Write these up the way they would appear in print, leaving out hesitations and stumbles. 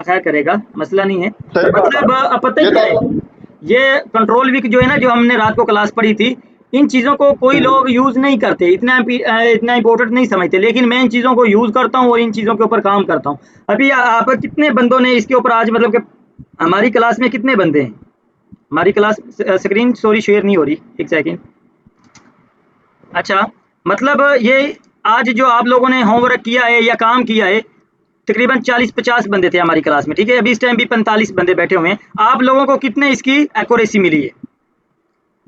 खैर करेगा, मसला नहीं है। सही बात है। मतलब अब पता ही ये क्या है, तो ये कंट्रोल वीक जो है ना, जो हमने रात को क्लास पढ़ी थी, इन चीज़ों को कोई लोग यूज़ नहीं करते, इतना इम्पोर्टेंट नहीं समझते, लेकिन मैं इन चीज़ों को यूज़ करता हूँ और इन चीज़ों के ऊपर काम करता हूँ। अभी आप कितने बंदों ने इसके ऊपर आज, मतलब कि हमारी क्लास में कितने बंदे हैं? हमारी क्लास स्क्रीन सॉरी शेयर नहीं हो रही, एक सेकेंड। अच्छा, मतलब ये आज जो आप लोगों ने होमवर्क किया है या काम किया है, तकरीबन 40-50 बंदे थे हमारी क्लास में, ठीक है। अभी इस टाइम भी 45 बंदे बैठे हुए हैं। आप लोगों को कितने इसकी एक्यूरेसी मिली है?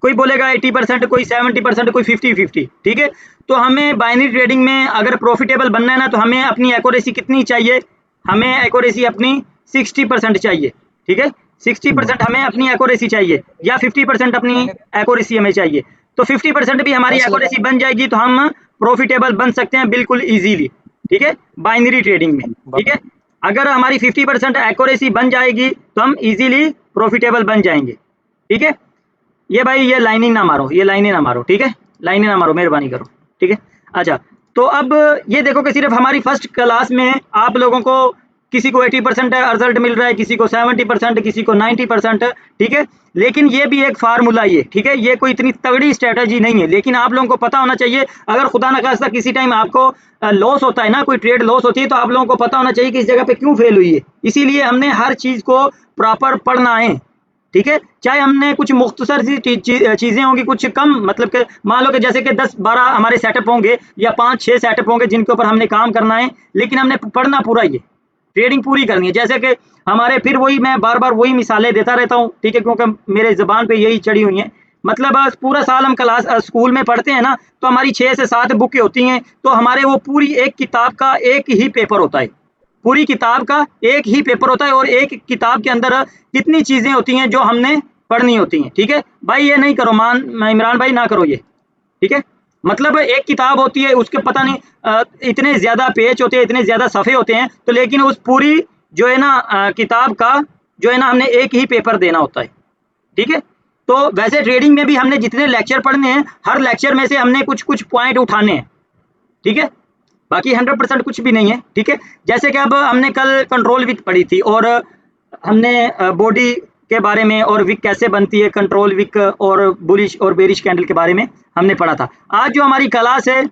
कोई बोलेगा 80%, कोई 70%, कोई 50-50, ठीक है। तो हमें बाइनरी ट्रेडिंग में अगर प्रॉफिटेबल बनना है ना, तो हमें अपनी एक्यूरेसी कितनी चाहिए? हमें एक्यूरेसी अपनी 60% चाहिए, ठीक है। 60% हमें अपनी एक्यूरेसी चाहिए, या 50% अपनी एक्यूरेसी हमें चाहिए। तो 50% भी हमारी एक्यूरेसी बन जाएगी तो हम प्रॉफिटेबल बन सकते हैं बिल्कुल ईजीली, ठीक है, बाइनरी ट्रेडिंग में, ठीक है। अगर हमारी 50% एक्यूरेसी बन जाएगी तो हम इजीली प्रॉफिटेबल बन जाएंगे, ठीक है। ये भाई ये लाइनिंग ना मारो, ये लाइनें ना मारो, ठीक है, लाइनें ना मारो, मेहरबानी करो, ठीक है। अच्छा, तो अब ये देखो कि सिर्फ हमारी फर्स्ट क्लास में आप लोगों को किसी को 80% रिजल्ट मिल रहा है, किसी को 70%, किसी को 90%, ठीक है। लेकिन ये भी एक फार्मूला ही है, ठीक है, ये कोई इतनी तगड़ी स्ट्रेटजी नहीं है, लेकिन आप लोगों को पता होना चाहिए। अगर खुदा न खास्ता किसी टाइम आपको लॉस होता है ना, कोई ट्रेड लॉस होती है, तो आप लोगों को पता होना चाहिए कि इस जगह पे क्यों फेल हुई है। इसीलिए हमने हर चीज़ को प्रॉपर पढ़ना है, ठीक है। चाहे हमने कुछ मुख्तसर सी चीज़ें होंगी, कुछ कम, मतलब कि मान लो कि जैसे कि 10-12 हमारे सेटअप होंगे या 5-6 सेटअप होंगे जिनके ऊपर हमने काम करना है, लेकिन हमने पढ़ना पूरा ही है, ट्रेडिंग पूरी करनी है। जैसे कि हमारे, फिर वही मैं बार बार वही मिसालें देता रहता हूँ, ठीक है, क्योंकि मेरे ज़बान पे यही चढ़ी हुई हैं। मतलब पूरा साल हम क्लास स्कूल में पढ़ते हैं ना, तो हमारी 6 से 7 बुकें होती हैं, तो हमारे वो पूरी एक किताब का एक ही पेपर होता है, पूरी किताब का एक ही पेपर होता है, और एक किताब के अंदर कितनी चीज़ें होती हैं जो हमने पढ़नी होती हैं, ठीक है भाई। ये नहीं करो, इमरान भाई ना करो ये, ठीक है। मतलब एक किताब होती है, उसके पता नहीं इतने ज़्यादा पेज होते हैं, इतने ज़्यादा सफ़े होते हैं, तो लेकिन उस पूरी जो है ना किताब का जो है ना, हमने एक ही पेपर देना होता है, ठीक है। तो वैसे ट्रेडिंग में भी हमने जितने लेक्चर पढ़ने हैं, हर लेक्चर में से हमने कुछ कुछ पॉइंट उठाने हैं, ठीक है। बाकी 100% कुछ भी नहीं है, ठीक है। जैसे कि अब हमने कल कंट्रोल विक पढ़ी थी, और हमने बॉडी के बारे में और विक कैसे बनती है, कंट्रोल विक और बुलिश और बेरिश कैंडल के बारे में हमने पढ़ा था। आज जो हमारी क्लास है,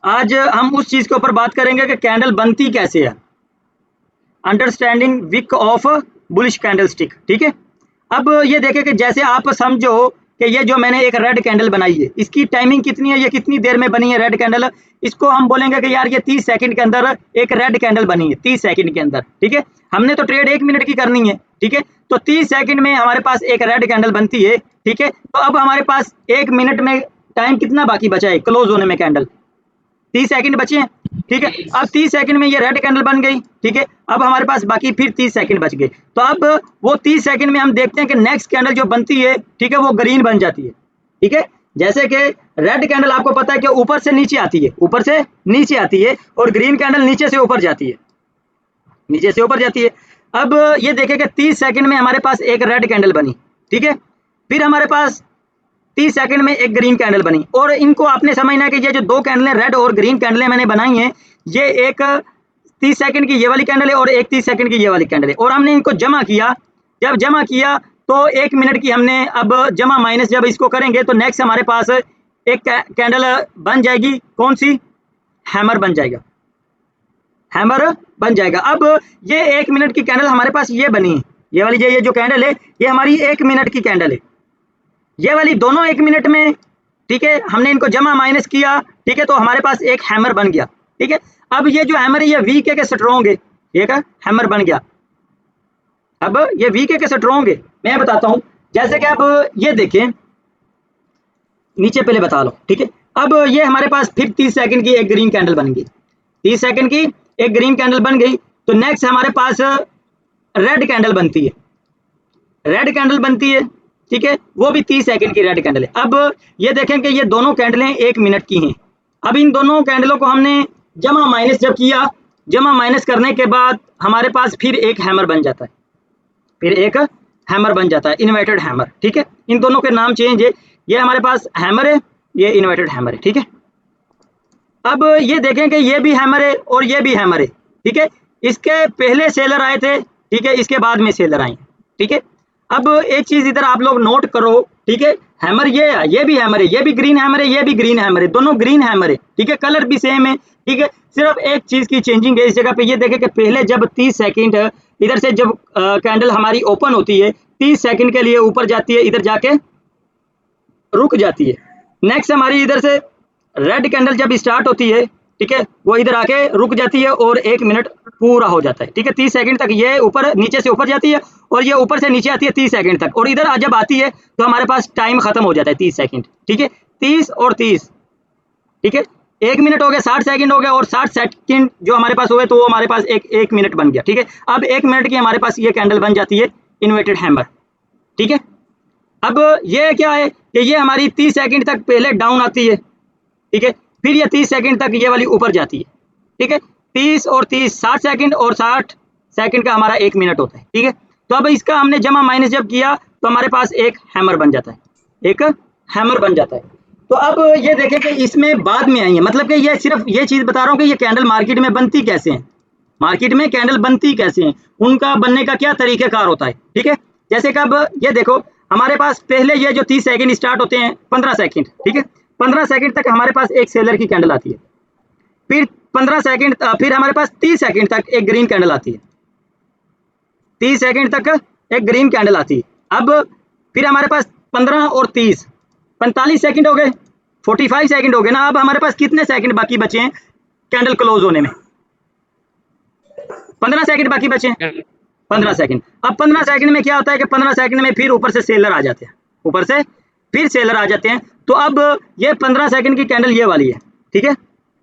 आज हम उस चीज़ के ऊपर बात करेंगे कि कैंडल बनती कैसे है, understanding wick of bullish candlestick, ठीक है। अब ये देखें कि जैसे आप समझो कि ये जो मैंने एक रेड कैंडल बनाई है, इसकी टाइमिंग कितनी है, ये कितनी देर में बनी है रेड कैंडल, इसको हम बोलेंगे कि यार ये 30 सेकंड के अंदर एक रेड कैंडल बनी है, 30 सेकंड के अंदर, ठीक है। हमने तो ट्रेड 1 मिनट की करनी है, ठीक है। तो 30 सेकंड में हमारे पास एक रेड कैंडल बनती है, ठीक है। तो अब हमारे पास 1 मिनट में टाइम कितना बाकी बचा है क्लोज होने में, कैंडल 30 सेकंड बचे हैं, ठीक है। अब 30 सेकंड में ये रेड कैंडल बन गई, ठीक है। अब हमारे पास बाकी फिर 30 सेकंड बच गए। तो अब वो 30 सेकंड में हम देखते हैं कि नेक्स्ट कैंडल जो बनती है, ठीक है, वो ग्रीन बन जाती है, ठीक है। जैसे कि रेड कैंडल आपको पता है कि ऊपर से नीचे आती है, ऊपर से नीचे आती है, और ग्रीन कैंडल नीचे से ऊपर जाती है, नीचे से ऊपर जाती है। अब ये देखें कि 30 सेकंड में हमारे पास एक रेड कैंडल बनी, ठीक है। फिर हमारे पास 30 सेकंड में एक ग्रीन कैंडल बनी, और इनको आपने समझना है कि ये जो 2 कैंडलें रेड और ग्रीन कैंडलें मैंने बनाई हैं, ये एक 30 सेकंड की ये वाली कैंडल है और एक 30 सेकंड की ये वाली कैंडल है, और हमने इनको जमा किया। जब जमा किया तो 1 मिनट की हमने अब जमा माइनस जब इसको करेंगे, तो नेक्स्ट हमारे पास एक कैंडल बन जाएगी, कौन सी, हैमर बन जाएगा, हैमर बन जाएगा। अब ये 1 मिनट की कैंडल हमारे पास ये बनी है, ये वाली ये जो कैंडल है, ये हमारी 1 मिनट की कैंडल है, ये वाली दोनों 1 मिनट में, ठीक है। हमने इनको जमा माइनस किया, ठीक है, तो हमारे पास एक हैमर बन गया, ठीक है। अब ये जो हैमर है, ये वीक है कि स्ट्रॉन्ग है, ये का हैमर बन गया। अब ये वीक है कि स्ट्रॉन्ग है, मैं बताता हूं। जैसे कि अब ये देखें, नीचे पहले बता लो, ठीक है। अब ये हमारे पास फिर 30 सेकंड की एक ग्रीन कैंडल बन गई, 30 सेकंड की एक ग्रीन कैंडल बन गई। तो नेक्स्ट हमारे पास रेड कैंडल बनती है, रेड कैंडल बनती है, ठीक है, वो भी 30 सेकंड की रेड कैंडल है। अब ये देखें कि ये दोनों कैंडलें 1 मिनट की हैं। अब इन दोनों कैंडलों को हमने जमा माइनस जब किया, जमा माइनस करने के बाद हमारे पास फिर एक हैमर बन जाता है, फिर एक हैमर बन जाता है, इन्वर्टेड हैमर, ठीक है। इन दोनों के नाम चेंज है, ये हमारे पास हैमर है, ये इन्वर्टेड हैमर है, ठीक है। अब ये देखें कि ये भी हैमर है और ये भी हैमर है, ठीक है। इसके पहले सेलर आए थे, ठीक है, इसके बाद में सेलर आए, ठीक है। अब एक चीज इधर आप लोग नोट करो, ठीक है, हैमर ये भी हैमर है, ये भी ग्रीन हैमर है, ये भी ग्रीन हैमर है, दोनों ग्रीन हैमर है, ठीक है, कलर भी सेम है, ठीक है। सिर्फ एक चीज की चेंजिंग है इस जगह पे, ये देखें कि पहले जब 30 सेकंड इधर से जब कैंडल हमारी ओपन होती है 30 सेकंड के लिए ऊपर जाती है, इधर जाके रुक जाती है। नेक्स्ट हमारी इधर से रेड कैंडल जब स्टार्ट होती है, ठीक है, वो इधर आके रुक जाती है और 1 मिनट पूरा हो जाता है, ठीक है। 30 सेकंड तक ये ऊपर नीचे से ऊपर जाती है और ये ऊपर से नीचे आती है 30 सेकंड तक, और इधर जब आती है तो हमारे पास टाइम खत्म हो जाता है 30 सेकंड, ठीक है। 30 और 30, ठीक है, 1 मिनट हो गया, 60 सेकंड हो गया, और 60 सेकंड जो हमारे पास हुए तो वो हमारे पास एक मिनट बन गया, ठीक है। अब 1 मिनट की हमारे पास ये कैंडल बन जाती है इन्वर्टेड हैमर, ठीक है। अब ये क्या है कि ये हमारी 30 सेकंड तक पहले डाउन आती है, ठीक है, फिर ये 30 सेकंड तक ये वाली ऊपर जाती है, ठीक है। 30 और 30 60 सेकंड, और 60 सेकंड का हमारा 1 मिनट होता है, ठीक है। तो अब इसका हमने जमा माइनस जब किया तो हमारे पास एक हैमर बन जाता है, एक हैमर बन जाता है। तो अब ये देखें कि इसमें बाद में आई है, मतलब कि ये सिर्फ ये चीज बता रहा हूँ कि ये कैंडल मार्केट में बनती कैसे है, मार्केट में कैंडल बनती कैसे हैं, उनका बनने का क्या तरीकेकार होता है, ठीक है। जैसे कि अब ये देखो हमारे पास पहले ये जो 30 सेकंड स्टार्ट होते हैं 15 सेकंड, ठीक है, 15 सेकंड तक हमारे पास एक सेलर की कैंडल आती है, फिर 15 सेकंड फिर हमारे पास 30 सेकंड तक एक ग्रीन कैंडल आती है, 30 सेकंड तक एक ग्रीन कैंडल आती है। अब फिर हमारे पास 15 और 30 45 सेकंड हो गए, 45 सेकंड हो गए ना। अब हमारे पास कितने सेकंड बाकी बचे हैं कैंडल क्लोज होने में? 15 सेकंड बाकी बचे हैं, 15 सेकंड। अब 15 सेकंड में क्या होता है कि 15 सेकंड में फिर ऊपर से सेलर आ जाते हैं, ऊपर से फिर सेलर आ जाते हैं। तो अब ये 15 सेकंड की कैंडल ये वाली है, ठीक है,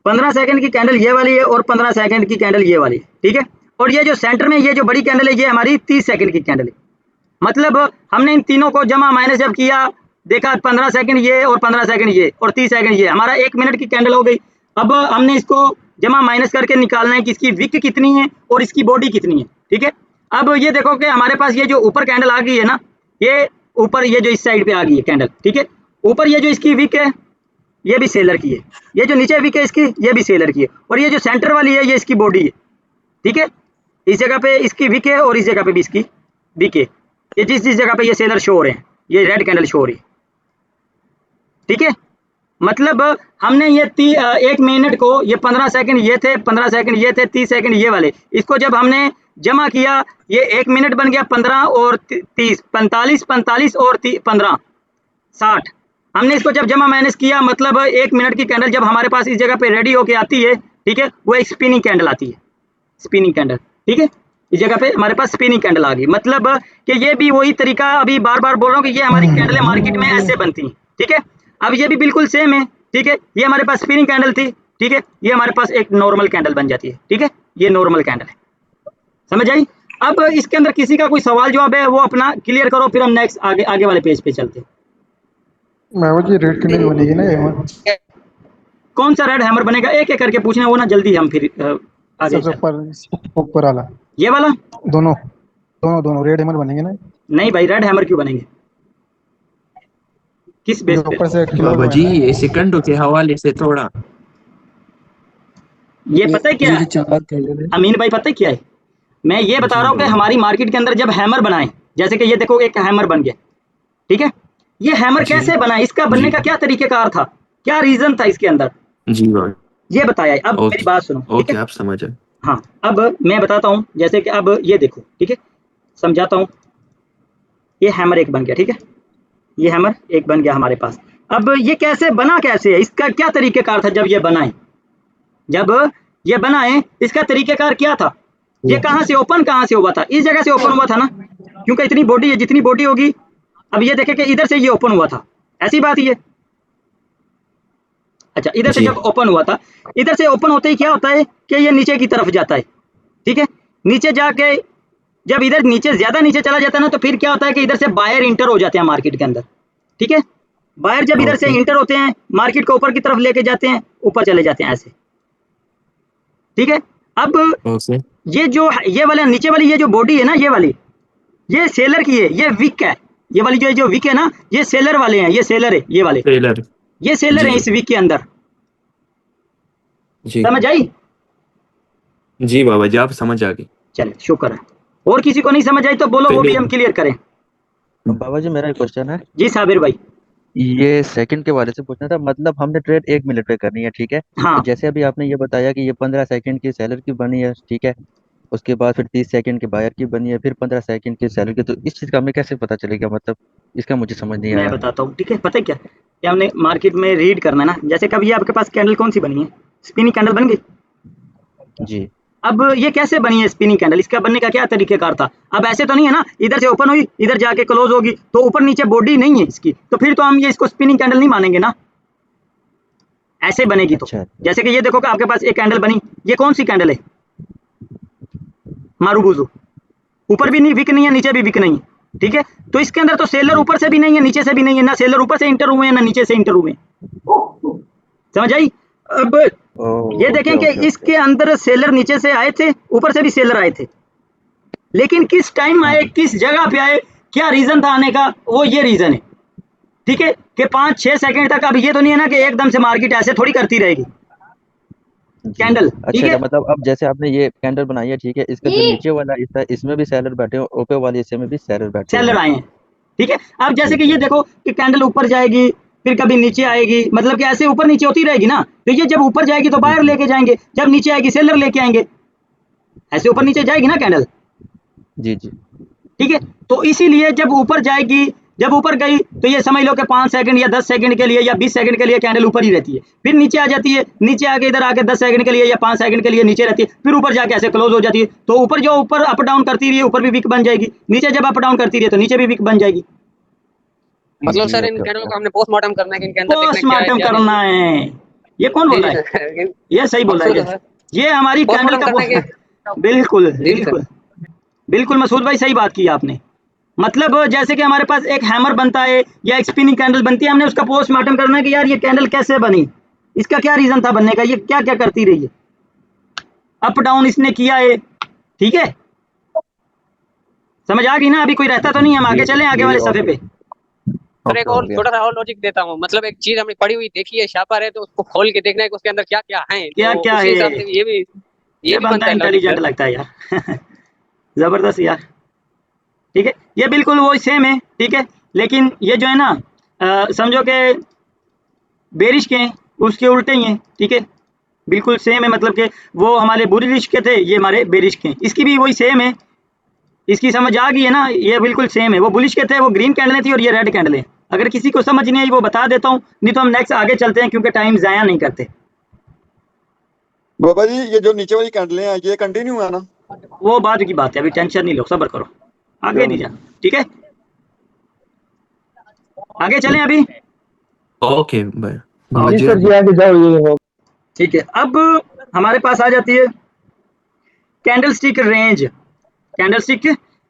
15 सेकंड की कैंडल ये वाली है, और 15 सेकंड की कैंडल ये वाली है, ठीक है। और ये जो सेंटर में ये जो बड़ी कैंडल है ये हमारी 30 सेकंड की कैंडल है। मतलब हमने इन तीनों को जमा माइनस जब किया, देखा 15 सेकंड ये और 15 सेकंड ये और 30 सेकंड ये, हमारा 1 मिनट की कैंडल हो गई। अब हमने इसको जमा माइनस करके निकालना है कि इसकी विक कितनी है और इसकी बॉडी कितनी है, ठीक है। अब ये देखो कि हमारे पास ये जो ऊपर कैंडल आ गई है ना, ये ऊपर ये जो इस साइड पे आ गई है कैंडल, ठीक है, ऊपर ये जो इसकी विक है ये भी सेलर की है, ये जो नीचे विक है इसकी ये भी सेलर की है, और ये जो सेंटर वाली है ये इसकी बॉडी है, ठीक है। इस जगह पे इसकी विक है और इस जगह पे भी इसकी विक है, ये जिस जिस जगह पे ये सेलर शो हो रहे हैं ये रेड कैंडल शो हो रही है, ठीक है। मतलब हमने ये 1 मिनट को ये 15 सेकंड ये थे, 15 सेकंड ये थे, 30 सेकंड ये वाले, इसको जब हमने जमा किया ये 1 मिनट बन गया, 15 और 30 45, 45 और 15 60। हमने इसको जब जमा माइनस किया मतलब 1 मिनट की कैंडल जब हमारे पास इस जगह पे रेडी होके आती है, ठीक है, वो एक स्पिनिंग कैंडल आती है, स्पिनिंग कैंडल, ठीक है। इस जगह पे हमारे पास स्पिनिंग कैंडल आ गई। मतलब कि ये भी वही तरीका, अभी बार बार बोल रहा हूँ कि ये हमारी कैंडलें मार्केट में ऐसे बनती हैं, ठीक है। अब ये भी बिल्कुल सेम है, ठीक है, ये हमारे पास स्पिनिंग कैंडल थी, ठीक है, ये हमारे पास एक नॉर्मल कैंडल बन जाती है, ठीक है, ये नॉर्मल कैंडल है, समझ आई। अब इसके अंदर किसी का कोई सवाल जवाब है वो अपना क्लियर करो, फिर हम नेक्स्ट आगे वाले पेज पे चलते हैं। महमूद जी रेड कैंडल बनेगी ना हैमर? कौन सा रेड हैमर बनेगा? एक एक करके पूछना वो ना, जल्दी हम फिर आगे सबसे ऊपर वाला, ये वाला। दोनों दोनों दोनों रेड हैमर बनेंगे ना? नहीं भाई, रेड हैमर क्यों बनेंगे, किस बेस पे? ऊपर से बाबा जी ये सेकंडों के हवाले से थोड़ा ये पता है क्या है अमीन भाई, पता है क्या है, मैं ये बता जी रहा हूँ कि बाबा हमारी मार्केट के अंदर जब हैमर बनाए, जैसे कि ये देखो एक हैमर बन गया, ठीक है, ये हैमर जी कैसे बना, इसका बनने जी का क्या तरीकेकार था, क्या रीजन था इसके अंदर, जी बाबा। ये बताया है। अब मेरी ओके बात सुनो, ठीक ओके है। आप समझ आए। हाँ, अब मैं बताता हूँ, जैसे कि अब ये देखो, ठीक है, समझाता हूँ। ये हैमर एक बन गया, ठीक है, ये हैमर एक बन गया हमारे पास। अब ये कैसे बना, कैसे है, इसका क्या तरीकेकार था जब ये बनाए, जब ये बनाए इसका तरीकेकार क्या था, ये कहाँ से ओपन कहाँ से हुआ था, इस जगह से ओपन हुआ था ना, क्योंकि इतनी बॉडी है, जितनी बॉडी होगी। अब ये देखें कि इधर से ये ओपन हुआ था, ऐसी बात ही है। अच्छा, इधर से जी जब ओपन हुआ था, इधर से ओपन होते ही क्या होता है कि ये नीचे की तरफ जाता है, ठीक है, नीचे जाके जब इधर नीचे ज्यादा नीचे चला जाता है ना, तो फिर क्या होता है कि इधर से बायर इंटर हो जाते हैं मार्केट के अंदर, ठीक है। बायर जब इधर से ओके इंटर होते हैं मार्केट को ऊपर की तरफ लेके जाते हैं, ऊपर चले जाते हैं ऐसे, ठीक है। अब ओके ये जो ये वाला नीचे वाली ये जो बॉडी है ना, ये वाली ये सेलर की है, ये विक है, ये वाली जो विक है ना, ये सेलर वाले हैं, ये सेलर है, ये वाले टेलर ये सेलर जी है इस विक के अंदर, जी समझ आई। जी बाबा जी, आप समझ आ गए। चलिए शुक्र है। और किसी को नहीं समझ आई तो बोलो, वो भी हम क्लियर करें। बाबा जी मेरा एक क्वेश्चन है। जी साबिर भाई। ये सेकंड के बारे से पूछना था, मतलब हमने ट्रेड 1 मिनट पे करनी है, ठीक है। हाँ तो जैसे अभी आपने ये बताया कि ये 15 सेकंड की सेलर की बनी है, ठीक है। उसके बाद फिर 30 सेकंड की बायर की बनी है, फिर 15 सेकंड की सेलर की। तो इस चीज का हमें कैसे पता चलेगा, मतलब इसका मुझे समझ नहीं मैं आया। बताता हूँ, ठीक है। पता है क्या, ये हमने मार्केट में रीड करना है ना। जैसे कभी आपके पास कैंडल कौन सी बनी है, स्पिनिंग कैंडल बन गई। जी अब ये कैसे बनी है स्पिनिंग कैंडल, इसका बनने का क्या तरीकेकार था। अब ऐसे तो नहीं है ना, इधर से ओपन हुई इधर जाके क्लोज होगी, तो ऊपर नीचे बॉडी नहीं है इसकी, तो फिर तो हम ये इसको स्पिनिंग कैंडल नहीं मानेंगे ना, ऐसे बनेगी तो। अच्छा। जैसे कि ये देखो कि आपके पास एक कैंडल बनी, ये कौन सी कैंडल है, मारूबुजू। ऊपर भी नहीं विक नहीं है, नीचे भी विक नहीं है, ठीक है। तो इसके अंदर तो सेलर जी ऊपर से भी नहीं है, नीचे से भी नहीं है, ना सेलर ऊपर से इंटर हुए हैं ना नीचे से इंटर हुए हैं। समझ आई। अब ये ओके देखें कि ओके ओके। इसके अंदर सेलर नीचे से आए थे, ऊपर से भी सेलर आए थे, लेकिन किस टाइम हाँ आए, जी किस जगह पे आए, क्या रीजन था आने का, वो ये रीजन है, ठीक है। कि 5-6 सेकंड तक। अब ये तो नहीं है ना कि एकदम से मार्केट ऐसे थोड़ी करती रहेगी जी। कैंडल, ठीक अच्छा है। अच्छा, मतलब अब जैसे आपने ये कैंडल बनाई है, ठीक है, इसका जो नीचे वाला हिस्सा है इसमें भी सेलर बैठे हैं, ऊपर वाले हिस्से में भी सेलर बैठे हुए सेलर हैं। आए हैं, ठीक है। अब जैसे कि ठीक ये है। देखो कि कैंडल ऊपर जाएगी, फिर कभी नीचे आएगी, मतलब कि ऐसे ऊपर नीचे होती रहेगी ना। तो ये जब ऊपर जाएगी तो जी बायर जी लेके जाएंगे, जब नीचे आएगी सेलर लेके आएंगे, ऐसे ऊपर नीचे जाएगी ना कैंडल, जी जी। ठीक है। तो इसीलिए जब ऊपर जाएगी, जब ऊपर गई तो ये समझ लो कि 5 सेकंड या 10 सेकंड के लिए या 20 सेकंड के लिए कैंडल ऊपर ही रहती है, फिर नीचे आ जाती है, नीचे आके इधर आके 10 सेकंड के लिए या 5 सेकंड के लिए नीचे रहती है, फिर ऊपर जाके ऐसे क्लोज हो जाती है। तो ऊपर जो ऊपर अप डाउन करती रही है, ऊपर भी विक बन जाएगी, नीचे जब अप डाउन करती रही है तो नीचे भी विक बन जाएगी। मतलब जी सर इन ओके कैंडलों ओके। का हमने पोस्टमार्टम करना है कि इनके अंदर देखना है क्या है पोस्टमार्टम क्या नहीं करना है। ये कौन बोल जी रहा जी है, सर ये सही बोल रहा है मकसूद है क्या? सर ये हमारी कैंडल पोस्टमार्टम का करना है कि बिल्कुल जी जी सर बिल्कुल बिल्कुल मसूद भाई, सही बात की आपने। मतलब जैसे कि हमारे पास एक हैमर बनता है या एक स्पिनिंग कैंडल बनती है, हमने उसका पोस्टमार्टम करना है कि यार ये कैंडल कैसे बनी, इसका क्या रीजन था बनने का, ये क्या क्या करती रही है, अप डाउन इसने किया है, ठीक है। समझ आ गई ना। अभी कोई रहता तो नहीं, हम आगे चलें आगे जी वाले सफे ओके पे। सर एक ओके हो और गया। छोटा सा और लॉजिक देता हूँ मतलब एक चीज हमने पढ़ी हुई देखी है छापा है तो उसको खोल के देखना है कि उसके अंदर क्या क्या है क्या तो क्या उसी है, हिसाब से ये ये भी बंदा बनता है लॉजिक इंटेलिजेंट सर लगता है यार जबरदस्त यार, ठीक है। ये बिल्कुल वो सेम है, ठीक है। लेकिन ये जो है ना, समझो कि बेरिश के हैं, उसके उल्टे ही हैं, ठीक है। बिल्कुल सेम है, मतलब कि वो हमारे बुलिश के थे, ये हमारे बेरिश के हैं। इसकी भी वही सेम है, इसकी समझ आ गई है ना। ये बिल्कुल सेम है, वो बुलिश के थे, वो ग्रीन कैंडलें थी और ये रेड कैंडलें। अगर किसी को समझ नहीं आई वो बता देता हूँ, नहीं तो हम नेक्स्ट आगे चलते हैं क्योंकि टाइम ज़ाया नहीं करते। बाबा जी ये जो नीचे वाली कैंडलें हैं ये कंटिन्यू है ना? वो बाद की बात है, अभी टेंशन नहीं लो, सब्र करो, आगे नहीं चलो जाना, ठीक है। आगे चलें अभी, ओके भाई बाबा जी जी। सर जी आगे जाओ, ये हो। ठीक है। अब हमारे पास आ जाती है candle stick range. Candle stick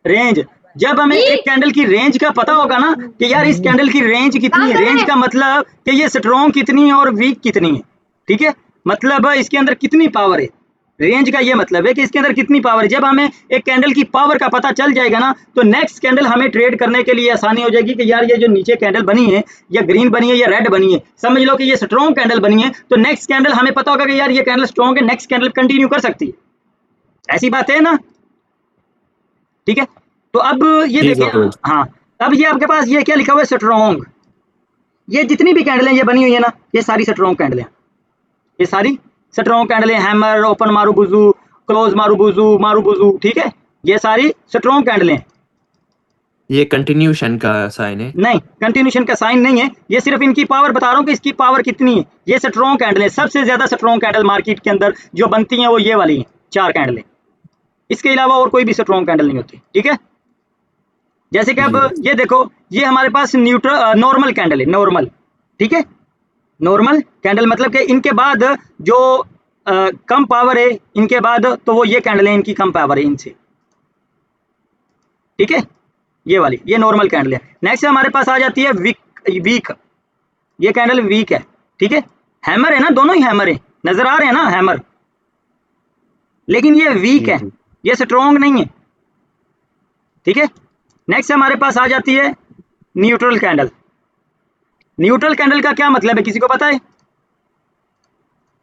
range, जब हमें एक कैंडल की रेंज का पता होगा ना कि यार इस कैंडल की रेंज कितनी है, रेंज का मतलब कि ये स्ट्रॉन्ग कितनी है और वीक कितनी है, ठीक है। मतलब इसके अंदर कितनी पावर है, रेंज का ये मतलब है कि इसके अंदर कितनी पावर है। जब हमें एक कैंडल की पावर का पता चल जाएगा ना, तो नेक्स्ट कैंडल हमें ट्रेड करने के लिए आसानी हो जाएगी कि यार ये जो नीचे कैंडल बनी है, या ग्रीन बनी है या रेड बनी है, समझ लो कि ये स्ट्रॉन्ग कैंडल बनी है, तो नेक्स्ट कैंडल हमें पता होगा कि यार ये कैंडल स्ट्रॉन्ग है, नेक्स्ट कैंडल कंटिन्यू कर सकती है। ऐसी बात है ना, ठीक है। तो अब ये जी देखिए, बाबा जी। हाँ, अब ये आपके पास ये क्या लिखा हुआ है, स्ट्रॉन्ग। ये जितनी भी कैंडलें ये बनी हुई है ना, ये सारी स्ट्रॉन्ग कैंडलें, ये सारी स्ट्रॉन्ग कैंडलें, hammer, open marubozu, close marubozu, marubozu, ठीक है। ये सारी स्ट्रॉन्ग कैंडलें। ये कंटिन्यूशन का साइन है। नहीं, कंटिन्यूशन का साइन नहीं है, ये सिर्फ इनकी पावर बता रहा हूँ कि इसकी पावर कितनी है। ये स्ट्रॉन्ग कैंडलें, सबसे ज्यादा स्ट्रॉन्ग कैंडल मार्केट के अंदर जो बनती हैं वो ये वाली हैं, 4 कैंडलें। इसके अलावा और कोई भी स्ट्रॉन्ग कैंडल नहीं होती, ठीक है। जैसे कि अब जी ये देखो, ये हमारे पास न्यूट्रल नॉर्मल कैंडल है, नॉर्मल, ठीक है। नॉर्मल कैंडल मतलब कि इनके बाद जो कम पावर है, इनके बाद तो वो ये कैंडल है, इनकी कम पावर है इनसे, ठीक है। ये वाली ये नॉर्मल कैंडल है। नेक्स्ट हमारे पास आ जाती है वीक। ये कैंडल वीक है, ठीक है। हैमर है ना, दोनों ही हैमर है, नजर आ रहे हैं ना हैमर, लेकिन ये वीक जी है, जी। ये स्ट्रॉन्ग नहीं है, ठीक है। नेक्स्ट हमारे पास आ जाती है न्यूट्रल कैंडल। न्यूट्रल कैंडल का क्या मतलब है, किसी को पता है?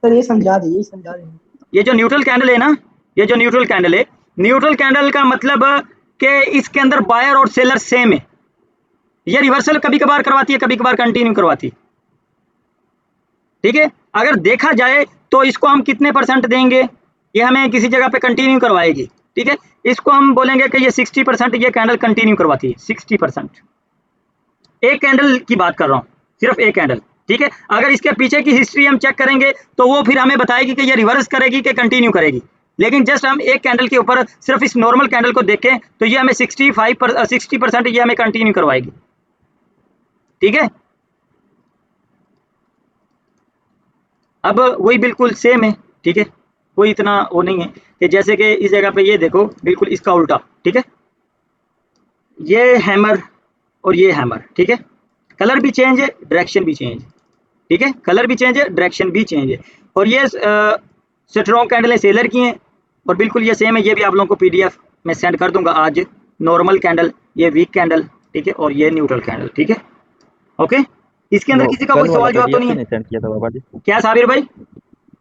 सर ये समझा दीजिए, समझा दीजिए। ये जो न्यूट्रल कैंडल है ना, ये जो न्यूट्रल कैंडल है, न्यूट्रल कैंडल का मतलब कि इसके अंदर बायर और सेलर सेम है। ये रिवर्सल कभी कभार करवाती है, कभी कभार कंटिन्यू करवाती है, ठीक है। अगर देखा जाए तो इसको हम कितने परसेंट देंगे, ये हमें किसी जगह पे कंटिन्यू करवाएगी, ठीक है। इसको हम बोलेंगे कि ये 60% ये कैंडल कंटिन्यू करवाती है, 60%। एक कैंडल की बात कर रहा हूँ, सिर्फ एक कैंडल, ठीक है। अगर इसके पीछे की हिस्ट्री हम चेक करेंगे तो वो फिर हमें बताएगी कि ये रिवर्स करेगी कि कंटिन्यू करेगी। लेकिन जस्ट हम एक कैंडल के ऊपर सिर्फ इस नॉर्मल कैंडल को देखें तो ये हमें 60% ये हमें कंटिन्यू करवाएगी, ठीक है। अब वही बिल्कुल सेम है, ठीक है, कोई इतना वो नहीं है कि जैसे कि इस जगह पे ये देखो बिल्कुल इसका उल्टा, ठीक है। ये हैमर और ये हैमर, ठीक है, कलर भी चेंज है, डायरेक्शन भी चेंज है, ठीक है, कलर भी चेंज है, डायरेक्शन भी चेंज है। और ये स्ट्रॉन्ग कैंडल है, सेलर की हैं और बिल्कुल ये सेम है। ये भी आप लोगों को पीडीएफ में सेंड कर दूंगा आज। नॉर्मल कैंडल, ये वीक कैंडल, ठीक है, और ये न्यूट्रल कैंडल, ठीक है, ओके। इसके अंदर किसी का कोई सवाल जवाब तो नहीं है? सेंड किया था बाबा जी, क्या साबिर भाई?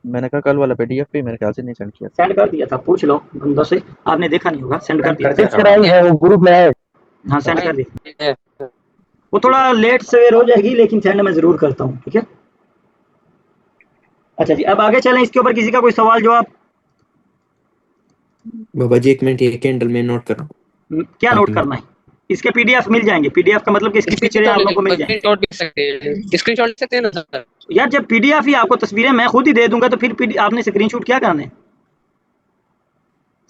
मैंने कहा कल वाला पीडीएफ भी मेरे ख्याल से नहीं सेंड किया। सेंड कर दिया था, पूछ लो बंदों से, आपने देखा नहीं होगा, सेंड कर दिया है वो ग्रुप में है। हाँ सेंड कर दिया। वो थोड़ा लेट सवेर हो जाएगी लेकिन सेंड मैं जरूर करता हूँ, ठीक है। अच्छा जी, अब आगे चलें, इसके ऊपर किसी का कोई सवाल जवाब? बाबा जी 1 मिनट, ये कैंडल में नोट कर रहा हूँ। क्या नोट करना है? इसके पीडीएफ मिल जाएंगे। पीडीएफ का मतलब कि इसकी पिक्चरें आप लोगों को मिल जाएंगी। स्क्रीनशॉट ले सकते हैं ना सर? यार जब पीडीएफ ही आपको तस्वीरें मैं खुद ही दे दूंगा तो फिर आपने स्क्रीनशॉट क्या करना है?